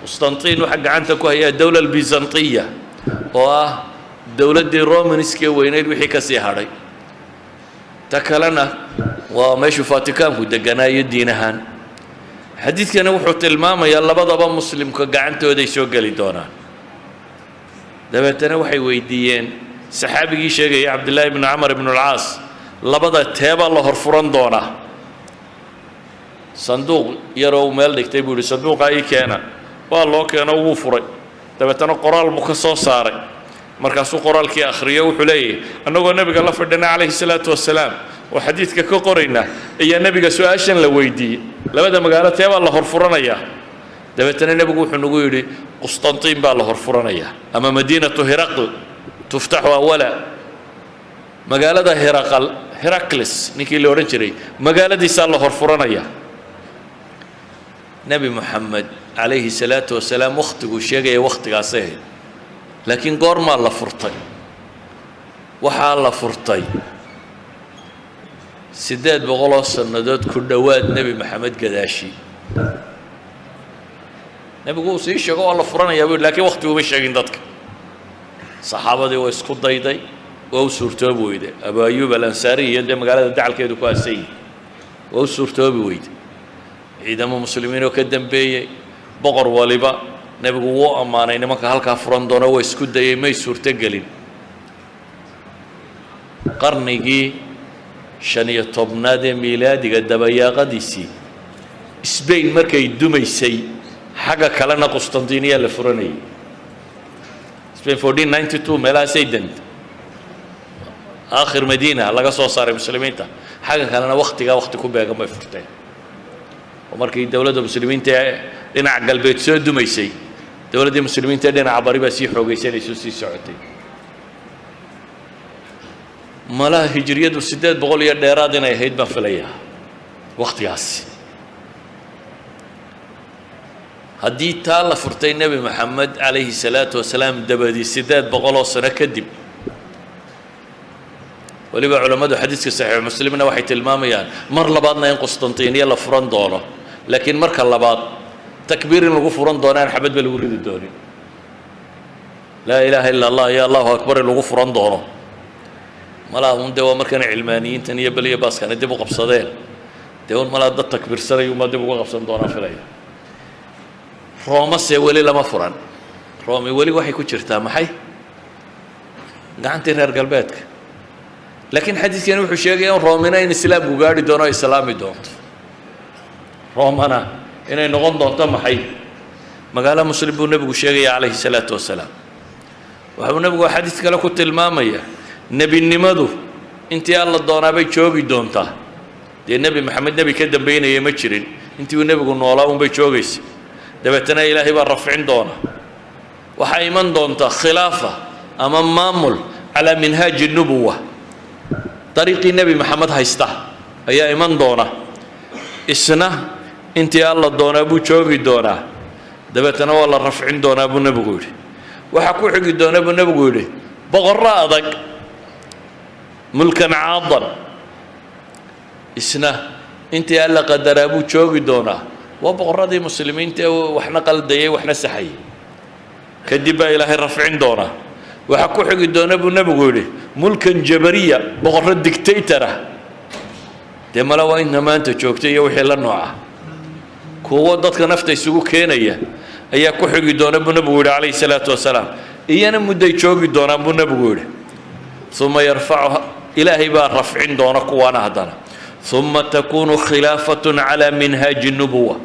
قسطنطين وحق عنتك وهي الدولة البيزنطية ودولة دي رومانسكي وينيد وحي كسي هاري تكلنا وماشي فاتيكان ودقنا يدينهان حديث كان وحوت الماما يلا بضبا مسلم كقعنته ودي سوق لي دونا دبتنا وحي ويديين سحابي شيخ عبد الله بن عمرو بن العاص لبدا تيبا الله هرفران دونا صندوق يرو ميل دغتay buu صندوق ay keena waa loo keeno uu furay dabeetana qoraal buu ka soo saaray markaasuu qoraalkii akhriyo wuxuu leeyahay anagoo nabiga la fadhina calayhi salaatu wasalaam oo xadiidka ka qorayna ayaa nabiga su'aashan la weydiiyey labada magaalo teebaa la horfuranaya dabeetana nabigu wuxuu nagu yidhi qusطanطين baa la horfuranaya ama madiinatu hiraql tuftaxu awala magaalada Heracles ninkii la oran jiray magaaladiisa la horfuranaya نبي محمد عليه الصلاة والسلام وقته الشيء وقت قاسيه لكن قرما الله فرطي وحال الله فرطي سداد بغلاص الندود كردوات نبي محمد قداشي نبي يقول سيش يقول الله فرنا يا بير لكن وقته مش عند ضدك صحابة دي ويسكت ضيدي وسورته بويده أبو أيوب الأنصاري يندم قال دع الكيد كواسي وسورته بويده ciidamo muslimiin oo ka dambeeyay boqor waliba nabigu wuu amaanay nimanka halka furan doona way isku dayay may suurta galin qarnigii 15aad ee miilaadiga dabayaaqadiisii Spain markay dumaysay xaga kalena Qustantiniya la furanay Spain 1492 meelaha saydan aakhir Madiina laga soo saaray muslimiinta xaga kalena waqti ku beegan bay furteen ومركي دولة المسلمين لنا عقل بيت سود ميسي دولة المسلمين لنا عباري بسيح وقيسين يسوسي سعودي ما لا هجرية والسداد بقول يا ديرادنا يهيد ما فليها وقت ياسي هدي تالا فرتين نبي محمد عليه الصلاة والسلام دبدي السداد بقول سنة كدب waliba culimadu xadiiska saxiix muslimna waxay tilmaamayaan mar labaadna in Qustantiniya la furan doono laakiin marka labaad takbiir in lagu furan doono aan xabad lagu ridi doonin laa ilaaha illa allah ya allahu akbar lagu furan doono malaa hunde waa markan cilmaaniyiintan iyo baliya baaskan dib u qabsadeen deewan malaa dad takbiirsanay uma dib uga qabsan doonaan filaya Roma se wali lama furan Rome wali waxay ku jirtaa maxay gacantii reer galbeedka laakiin xadiiskan wuxuu sheegay in Roomina in islaamku gaari doono islaami doonto Romana inay noqon doonto maxay magaalo muslim buu nabigu sheegay calayhi salaatu wasalaam waxa nabigu xadiis kale ku tilmaamaya nabinimadu intii alla doonaa bay joogi doontaa dee nabi maxamed nabi ka dambeynaya ma jirin intii uu nabigu noolaa un bay joogaysa dabeetana ilaahay baa rafcin doona waxaa iman doonta khilaafa ama maamul calaa minhaaji nubuwa dariiqii nebi maxamed haysta ayaa iman doona isna intii alla doonaa buu joogi doonaa dabeetana waa la rafcin doonaa buu nebigu yidhi waxaa ku xigi doona buu nebigu yidhi boqorro adag mulkan caadan isna intii alla qadaraa buu joogi doonaa waa boqorradii muslimiinta ee waxna qaldayay waxna saxayay kadib baa ilaahay rafcin doonaa waxaa ku xigi doona buu nebigu yidhi mulkan jabariya boqorro dictatora dee mala waa inta maanta joogtay iyo wixii la nooca kuwo dadka nafta isugu keenaya ayaa ku xigi doona buu nebigu yidhi calayhi salaatu wasalaam iyana mudday joogi doonaan buu nebigu yidhi uma yarfacuha ilaahay baa rafcin doona kuwaana haddana uma takuunu khilaafatun calaa minhaaji nubuwa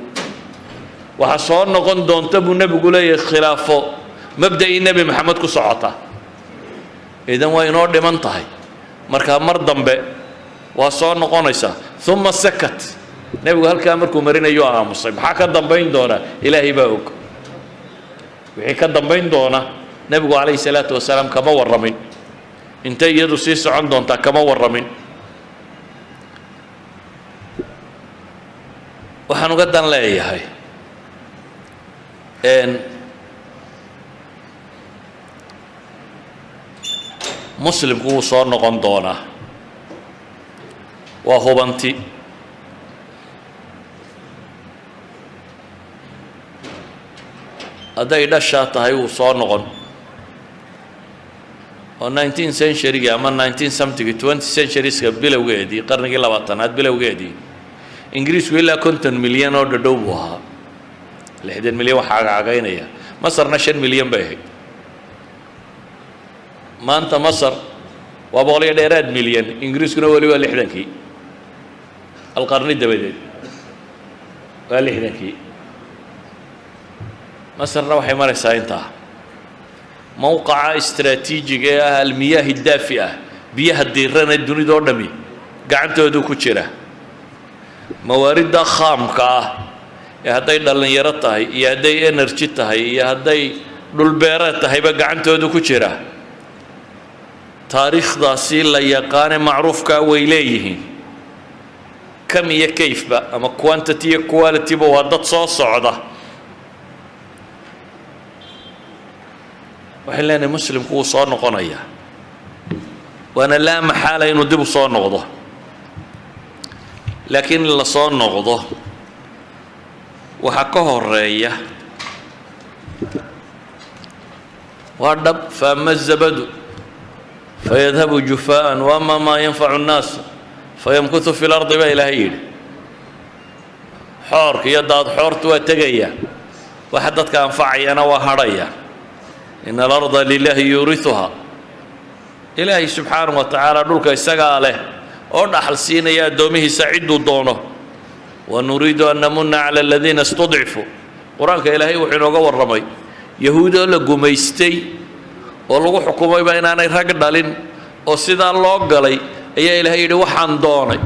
waxaa soo noqon doonta buu nebigu leeyahay khilaafo mabda'ii nebi maxamed ku socota idan waa inoo dhiman tahay markaa mar dambe waa soo noqonaysaa uma sakat nebigu halkaa markuu marinayo aamusay maxaa ka dambayn doona ilaahay baa og wixii ka dambayn doona nebigu calayhi salaatu wasalaam kama warramin intay iyadu sii socon doontaa kama warramin waxaan uga dan leeyahay muslimku wuu soo noqon doonaa waa hubanti hadday dhashaa tahay wuu soo noqon oo 19th century ama 19 something 20th centurieska bilowgeedii qarnigii 20aad bilowgeedii ingiriisku ilaa 50 milyan oo dhadhow buu ahaa 60 milyan waxaa cagaynaya masarna 5 milyan bay ahayd maanta masar waa 100 milyan ingiriiskuna wali waa 60kii alqarni dabadeed waa 60kii masarna waxay maraysaa intaa mowqaca istiraatiijiga ee ah almiyaahi daafi'a biyaha diirana dunida oo dhami gacantoodu ku jira mawaaridda khaamka ah ee hadday dhallinyaro tahay iyo hadday energy tahay iyo hadday dhulbeereed tahayba gacantoodu ku jira taariikhdaasi la yaqaane macruufkaa way leeyihiin kam iyo kayfba ama quantity iyo qualityba waa dad soo socda waxay leenahay muslimku wuu soo noqonayaa waana laa maxaala inuu dib u soo noqdo laakiin in la soo noqdo waxaa ka horeeya waa dhab faama zabadu fayadhabu jufaa'an waama maa yanfacu nnaas fayamkuthu fi lardi baa ilaahay yidhi xoorka iyo daad xoortu waa tegaya waxa dadka anfacayana waa hadhaya in alarda lilahi yuuriuha ilaahay subxaanahu wa tacaala dhulka isagaa leh oo dhaxal siinaya addoomihiisa cidduu doono wanuriidu an namuna cala aladiina istudcifuu qur-aanka ilaahay wuxuu inooga warramay yahuud oo la gumaystay oo lagu xukumayba inaanay rag dhalin oo sidaa loo galay ayaa ilaahay yidhi waxaan doonay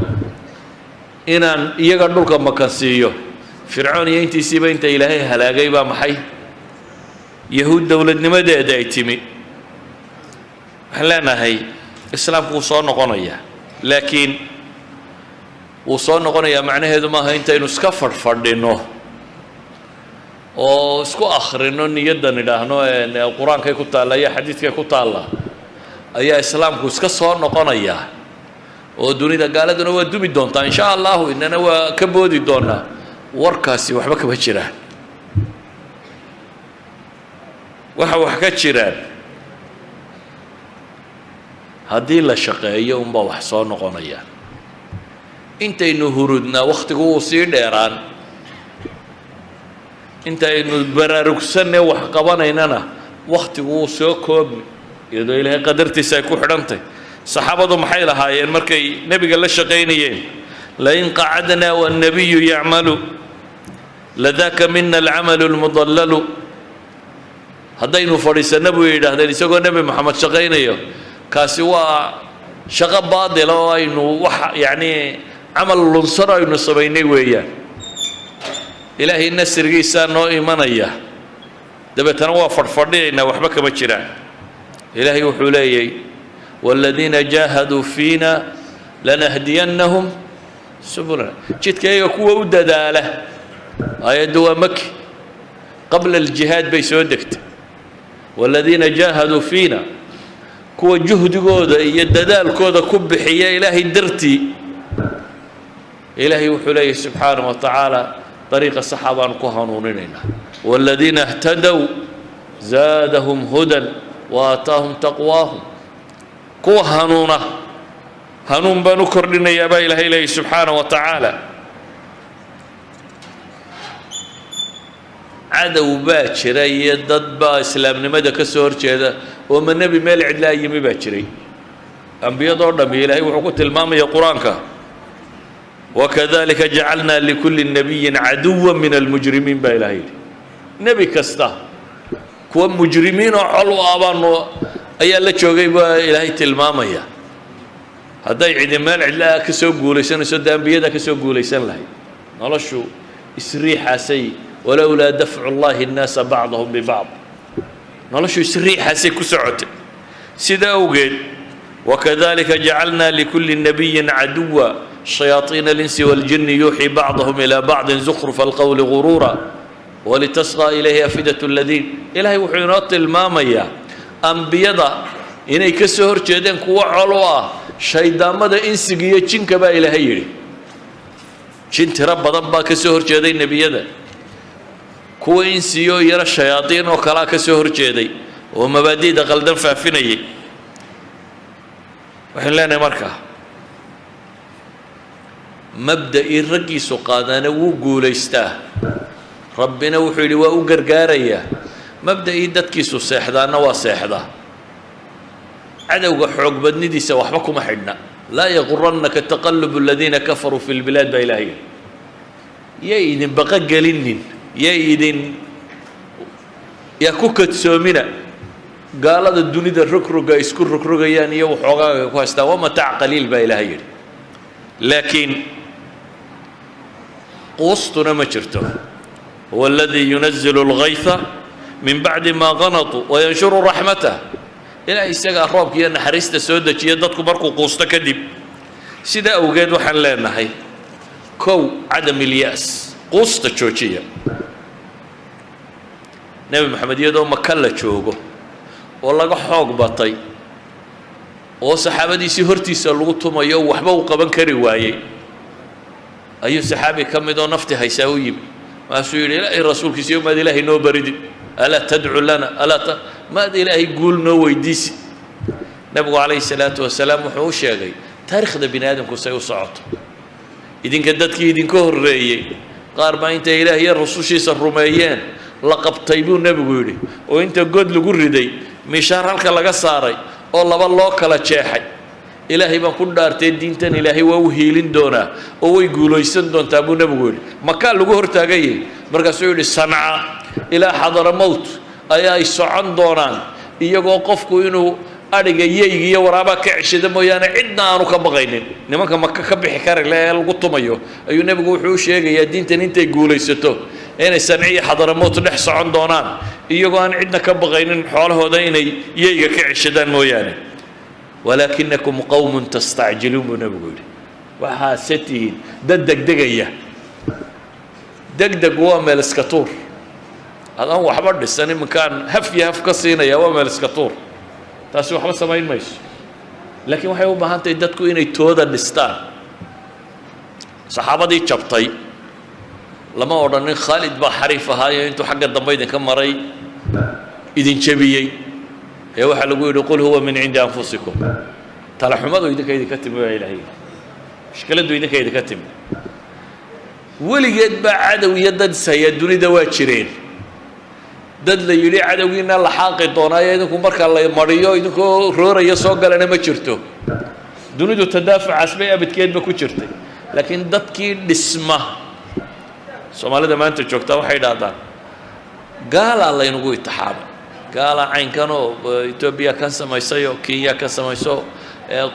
inaan iyaga dhulka makansiiyo fircoon iyo intiisiiba inta ilaahay halaagay baa maxay yahuud dowladnimadeeda ay timi waxaan leenahay islaamku wuu soo noqonayaa laakiin wuu soo noqonayaa macnaheedu maaha intaynu iska fadhfadhino oo isku akhrino niyaddan idhaahno qur-aankay ku taalla iyo xadiidkay ku taalla ayaa islaamku iska soo noqonayaa oo dunida gaaladuna waa dumi doontaa insha allahu inana waa ka boodi doonaa warkaasi waxba kama jiraan waxa wax ka jiraan haddii la shaqeeyo unbaa wax soo noqonaya intaynu hurudnaa wakhtigu wuu sii dheeraan intaynu baraarugsanee wax qabanaynana wakhtigu wuu soo koobi iyadoo ilaahay qadartiisa ay ku xidhantay saxaabadu maxay lahaayeen markay nebiga la shaqaynayeen lain qacadnaa wannabiyu yacmalu ladaaka mina alcamalu almudallalu haddaynu fadhiisanna buu yidhaahdeen isagoo nebi moxamed shaqaynayo kaasi waa shaqo baadila oo aynu wax yacni camal lunsano aynu samaynay weeyaan ilaahay nasrigiisaa noo imanaya dabeetana waa fadhfadhiyaynaa waxba kama jiraan ilaahay wuxuu leeyay waaladiina jaahaduu fiina lanahdiyannahum subulana jidkayga kuwa u dadaala aayaddu waa maki qabla aljihaad bay soo degtay waaladiina jaahaduu fiina kuwa juhdigooda iyo dadaalkooda ku bixiya ilaahay dartii ilaahay wuxuu leeyahy subxaanahu wa tacaala dariiqa saxa baan ku hanuuninaynaa waaladiina ihtadow zaadahum hudan wa aataahum taqwaahum kuwa hanuuna hanuun baan u kordhinayaa baa ilaahay leeyahy subxaanahu wa tacaala cadow baa jira iyo dad baa islaamnimada ka soo horjeeda oo ma nebi meel cidlaa yimi baa jiray ambiyadoo dhammi ilaahay wuxuu ku tilmaamaya qur-aanka wakadalika jacalnaa likulli nabiyin caduwa min almujrimiin baa ilahay yidhi nebi kasta kuwa mujrimiin oo col u abaano ayaa la joogay baa ilaahay tilmaamaya hadday cidi meel cidlaa ka soo guulaysanayso dee ambiyada ka soo guulaysan lahayd noloshu isriixaasay walowlaa dafcu llahi annaasa bacdahum bibacd noloshu isriixaasay ku socotay sida awgeed wakadalika jacalnaa likulli nabiyin caduwa shayaaiina alinsi waljini yuuxii bacdahum ilaa bacdin zukrufa alqowli guruura walitasqaa ilayhi afidat aladiin ilaahay wuxuu inoo tilmaamayaa ambiyada inay ka soo hor jeedeen kuwo col u ah shaydaamada insiga iyo jinka baa ilaahay yidhi jin tiro badan baa ka soo hor jeeday nebiyada kuwa insiyo yaro shayaadiin oo kalaa ka soo hor jeeday oo mabaadi'da qaldan faafinayay waxaan leenahay markaa mabda'ii raggiisu qaadaana wuu guulaystaa rabbina wuxuu yidhi waa u gargaarayaa mabda'ii dadkiisu seexdaana waa seexdaa cadowga xoog badnidiisa waxba kuma xidhna laa yagurannaka taqalubu aladiina kafaruu fi lbilaad baa ilaahay yay idin baqa gelinin yaa ku kadsoomina gaalada dunida rogroga ay isku rogrogayaan iyo waxoogaaga ku haystaan waa mataac qaliil baa ilaahay yidhi laakiin quustuna ma jirto huwa aladii yunazilu algayha min bacdi maa qanatuu wayanshuru raxmatah ilaahay isagaa roobka iyo naxariista soo dejiya dadku markuu quusto kadib sidaa awgeed waxaan leenahay kow cadam ilya's quusta joojiya nebi moxamed iyadoo maka la joogo oo laga xoog batay oo saxaabadiisii hortiisa lagu tumayo waxba uu qaban kari waayey ayuu saxaabi ka mid oo nafti haysaa u yimi maasuu yidhi ilaahay rasuulkiisiyo maad ilaahay noo baridin alaa tadcu lana maad ilaahay guul noo weydiisi nebigu calayhi salaatu wasalaam wuxuu u sheegay taariikhda bini aadamku say u socoto idinka dadkii idinka horreeyey qaar baa intay ilaah iyo rusushiisa rumeeyeen la qabtay buu nebigu yidhi oo inta god lagu riday mishaar halka laga saaray oo laba loo kala jeexay ilaahay baan ku dhaartay diintan ilaahay waa u hiilin doonaa oo way guulaysan doontaa buu nebigu yidhi makaa lagu hortaagayay markaasuu yidhi sanca ilaa xadaramowt ayaa ay socon doonaan iyagoo qofku inuu adhiga yeyga iyo waraabaa ka ceshada mooyaane cidna aanu ka baqaynin nimanka maka ka bixi kara le ee lagu tumayo ayuu nebigu wuxuu u sheegayaa diintan intay guulaysato inay sanci iyo xadaramowt dhex socon doonaan iyagoo aan cidna ka baqaynin xoolahooda inay yeyga ka ceshadaan mooyaane walaakinakum qowmun tastacjiluun buu nebigu yidhi waxaase tihiin dad degdegaya degdeg waa meel iska tuur adaan waxba dhisan iminkaan haf iyo haf ka siinaya waa meel iska tuur taasi waxba samayn mayso laakiin waxay u baahan tahay dadku inay tooda dhistaan. saxaabadii jabtay lama odhanin khaalid baa xariif ahaayo intuu xagga dambe idinka maray idin jebiyey ee waxaa lagu yidhi qul huwa min cindi anfusikum. talaxumadu idinka timi waa ilaahay, mushkiladdu idinka timi. weligeed baa cadow iyo dad ishaya dunida waa jireen, dad la yidhi cadowgiina la xaaqi doonaayo idinku markaa la mariyo idinkoo rooraya soo galana ma jirto. dunidu tadaafucaas bay abadkeedba ku jirtay, laakiin dadkii dhisma soomaalida maanta joogtaa waxay idhaahdaan gaalaa laynagu itixaamay, gaalaa caynkanoo etoobiya ka samaysay oo kenya ka samayso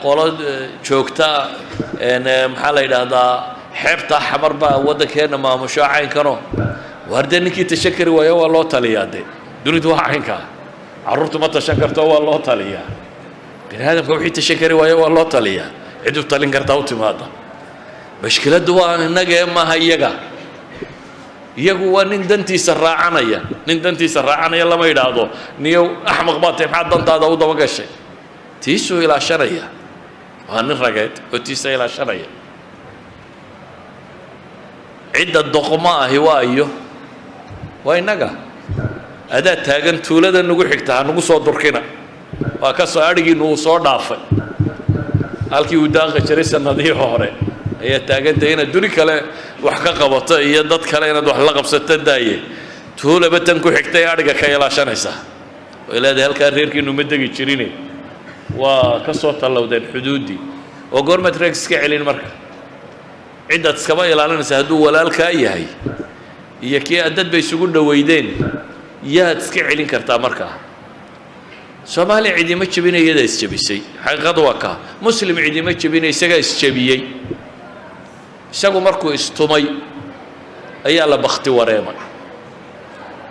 qolo joogta maxaa la yidhaahdaa xeebtaa xamar baa waddankeenna maamusho caynkanoo waar dee ninkii tashan kari waayo waa loo taliyaa. dee dunidu waa caynkaa, carruurtu ma tashan karto waa loo taliyaa, bini aadamka wixii tashan kari waayo waa loo taliyaa, cidduu talin kartaa u timaada. mashkiladdu waa innagee maaha iyaga. iyagu waa nin dantiisa raacanaya, nin dantiisa raacanaya lama yidhaahdo niyow axmaq baa tahay maxaad dantaada u daba gashay. tiisuu ilaashanaya, waa nin rageed oo tiisa ilaashanaya. cidda doqmo ahi waa iyo waa innaga. adaa taagan tuulada nagu xigta ha nagu soo durkina, waa ka soo adhigiinu uu soo dhaafay halkii uu daaqi jiray sanadihii hore ayaa taagantay inaad duni kale wax ka qabato iyo dad kale inaad wax la qabsato daaye. tuulaba tan ku xigtay adhiga ka ilaashanaysaa way leedahay halkaa reerkiinu ma degi jirine waa ka soo tallowdeen xuduuddii oo goormaad reeg iska celin. marka ciddaad iskaba ilaalinaysa hadduu walaalkaa yahay iyo kii addad bay isugu dhoweydeen yaad iska celin kartaa. markaa soomaaliya cidima jebina iyadaa isjebisay, xaqiiqadu waa kaa. muslim cidima jebina isagaa isjebiyey. isagu markuu istumay ayaa la bakti wareemay.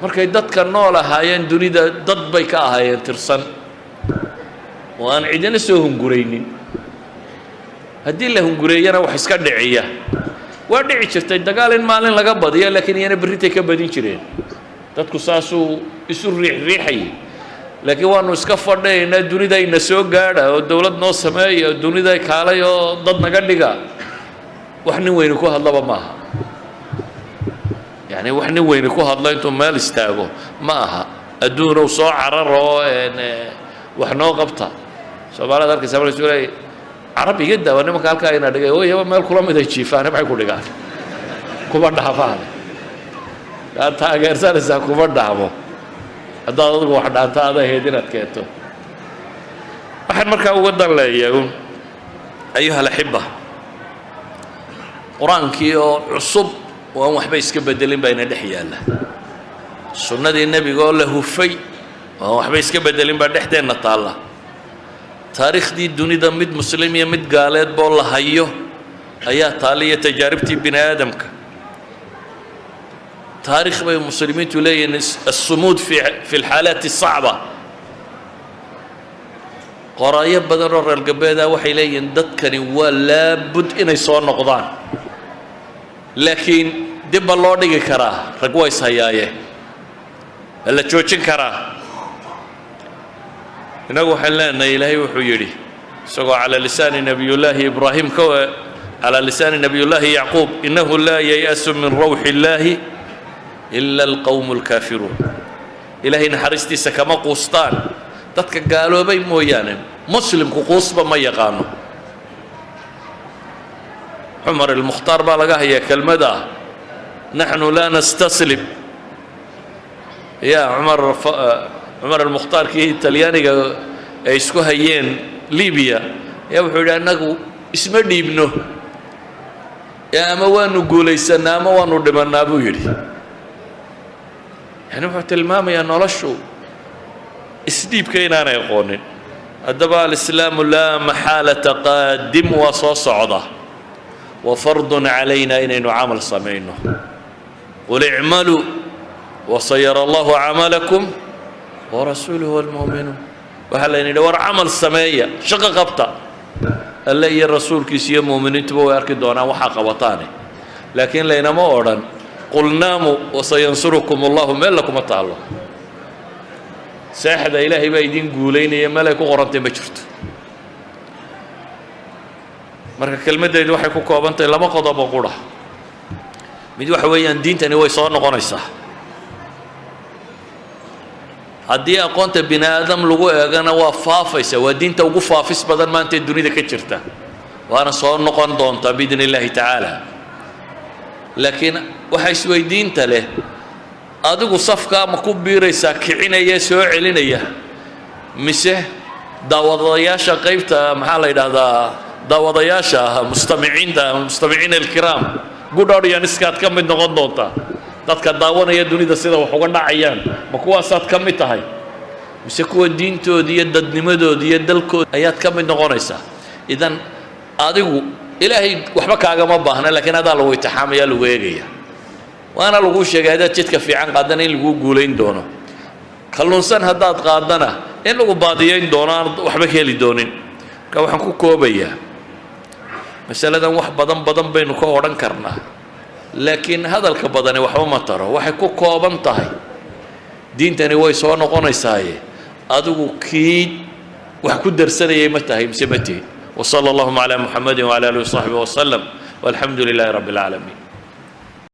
markay dadka nool ahaayeen dunida dad bay ka ahaayeen tirsan oo aan cidina soo hunguraynin. haddii la hungureeyana wax iska dhiciya waa dhici jirtay dagaal in maalin laga badiyo, laakiin iyana berritay ka badin jireen. dadku saasuu isu riixriixayay. laakiin waanu iska fadhaynaa dunidayna soo gaadha oo dowlad noo sameeya oo duniday kaalay oo dad naga dhiga. wax nin weyni ku hadlaba maaha, yani wax nin weyni ku hadlo intuu meel istaago ma aha. adduunow soo cararo wax noo qabta. soomaalida arkaysa markay leeyahay carab iga daawa nimanka halkaa ina dhigay oo iyaba meel kula mid ay jiifaane maxay ku dhigaan kuma dhaafaane. aad taageersanaysaa kuma dhaamo haddaad adigu wax dhaanta ada ahayd inaad keento. waxaan markaa uga dan leeyahay ayuha alaxiba, qur-aankii oo cusub oo aan waxba iska bedelin baa ina dhex yaalla. sunnadii nebiga oo la hufay oo aan waxba iska bedelin baa dhexdeenna taalla. taariikhdii dunida mid muslim iyo mid gaaleed boo la hayo ayaa taaliya tajaaribtii bini aadamka. taariikh bay muslimiintu leeyihiin asumuud fi alxaalaati asacba. qoraayo badan oo reer galbeeda waxay leeyihiin dadkani waa laabud inay soo noqdaan, laakiin dib ba loo dhigi karaa. rag waa ishayaaye waa la joojin karaa. inagu waxaan leenahay ilaahay wuxuu yidhi isagoo calaa lisaani nabiyullaahi ibraahim calaa lisaani nabiyullaahi yacquub innahu laa yay'asu min rawxi illaahi ila alqawmu alkaafiruun. ilaahay naxariistiisa kama quustaan dadka gaaloobay mooyaane, muslimku quusba ma yaqaano. cumar almukhtaar baa laga hayaa kelmad ah naxnu laa nastaslim. ya cumar almukhtaar kii talyaaniga ay isku hayeen libiya ayaa wuxuu yidhi annagu isma dhiibno, ama waanu guulaysanaa ama waanu dhimannaa buu yidhi. yani wuxuu tilmaamayaa noloshu isdhiibka inaanay aqoonin. haddaba alislaamu laa maxaalata qaadim waa soo socda, wa fardun calayna inaynu camal samayno. qul icmaluu wasayara allahu camalakum warasuuluhu walmu'minuun. waxaa layna yidhi war camal sameeya, shaqo qabta. alle iyo rasuulkiisa iyo mu'miniintuba way arki doonaan waxaa qabataane. laakiin laynama odhan qul naamu wasayansurukum allahu, meel lakuma taallo. seexda ilaahay baa idin guulaynaya, meelay ku qorantay ma jirto. marka kelmaddeedu waxay ku kooban tahay laba qodob oo qura mid waxa weeyaan diintani way soo noqonaysaa haddii aqoonta bini aadam lagu eegana waa faafaysa waa diinta ugu faafis badan maanta ee dunida ka jirta waana soo noqon doontaa biidni illaahi tacaala laakiin waxa isweydiinta leh adigu safkaa ma ku biiraysaa kicinaya soo celinaya mise daawadayaasha qaybta maxaa la yidhaahdaa daawadayaasha mustamiiciina alkiraam good audience-kaad ka mid noqon doontaa dadka daawanaya dunida sida wax uga dhacayaan ma kuwaasaad ka mid tahay mise kuwa diintooda iyo dadnimadooda iyo dalkooda ayaad ka mid noqonaysaa idan adigu ilaahay waxba kaagama baahna laakiin adaa lagu itixaamaya lagu eegaya waana lagu sheegay hadaad jidka fiican qaadana in lagu guulayn doono kalluunsan haddaad qaadana in lagu baadiyayn doono aan waxba ka heli doonin marka waxaan ku koobayaa masaladan wax badan baynu ka odhan karnaa laakiin hadalka badani waxba ma taro waxay ku kooban tahay diintani way soo noqonaysaaye adigu kii wax ku darsanayay ma tahay mise ma tihin وصلى اللهم على محمد وعلى آله وصحبه وسلم والحمد لله رب العالمين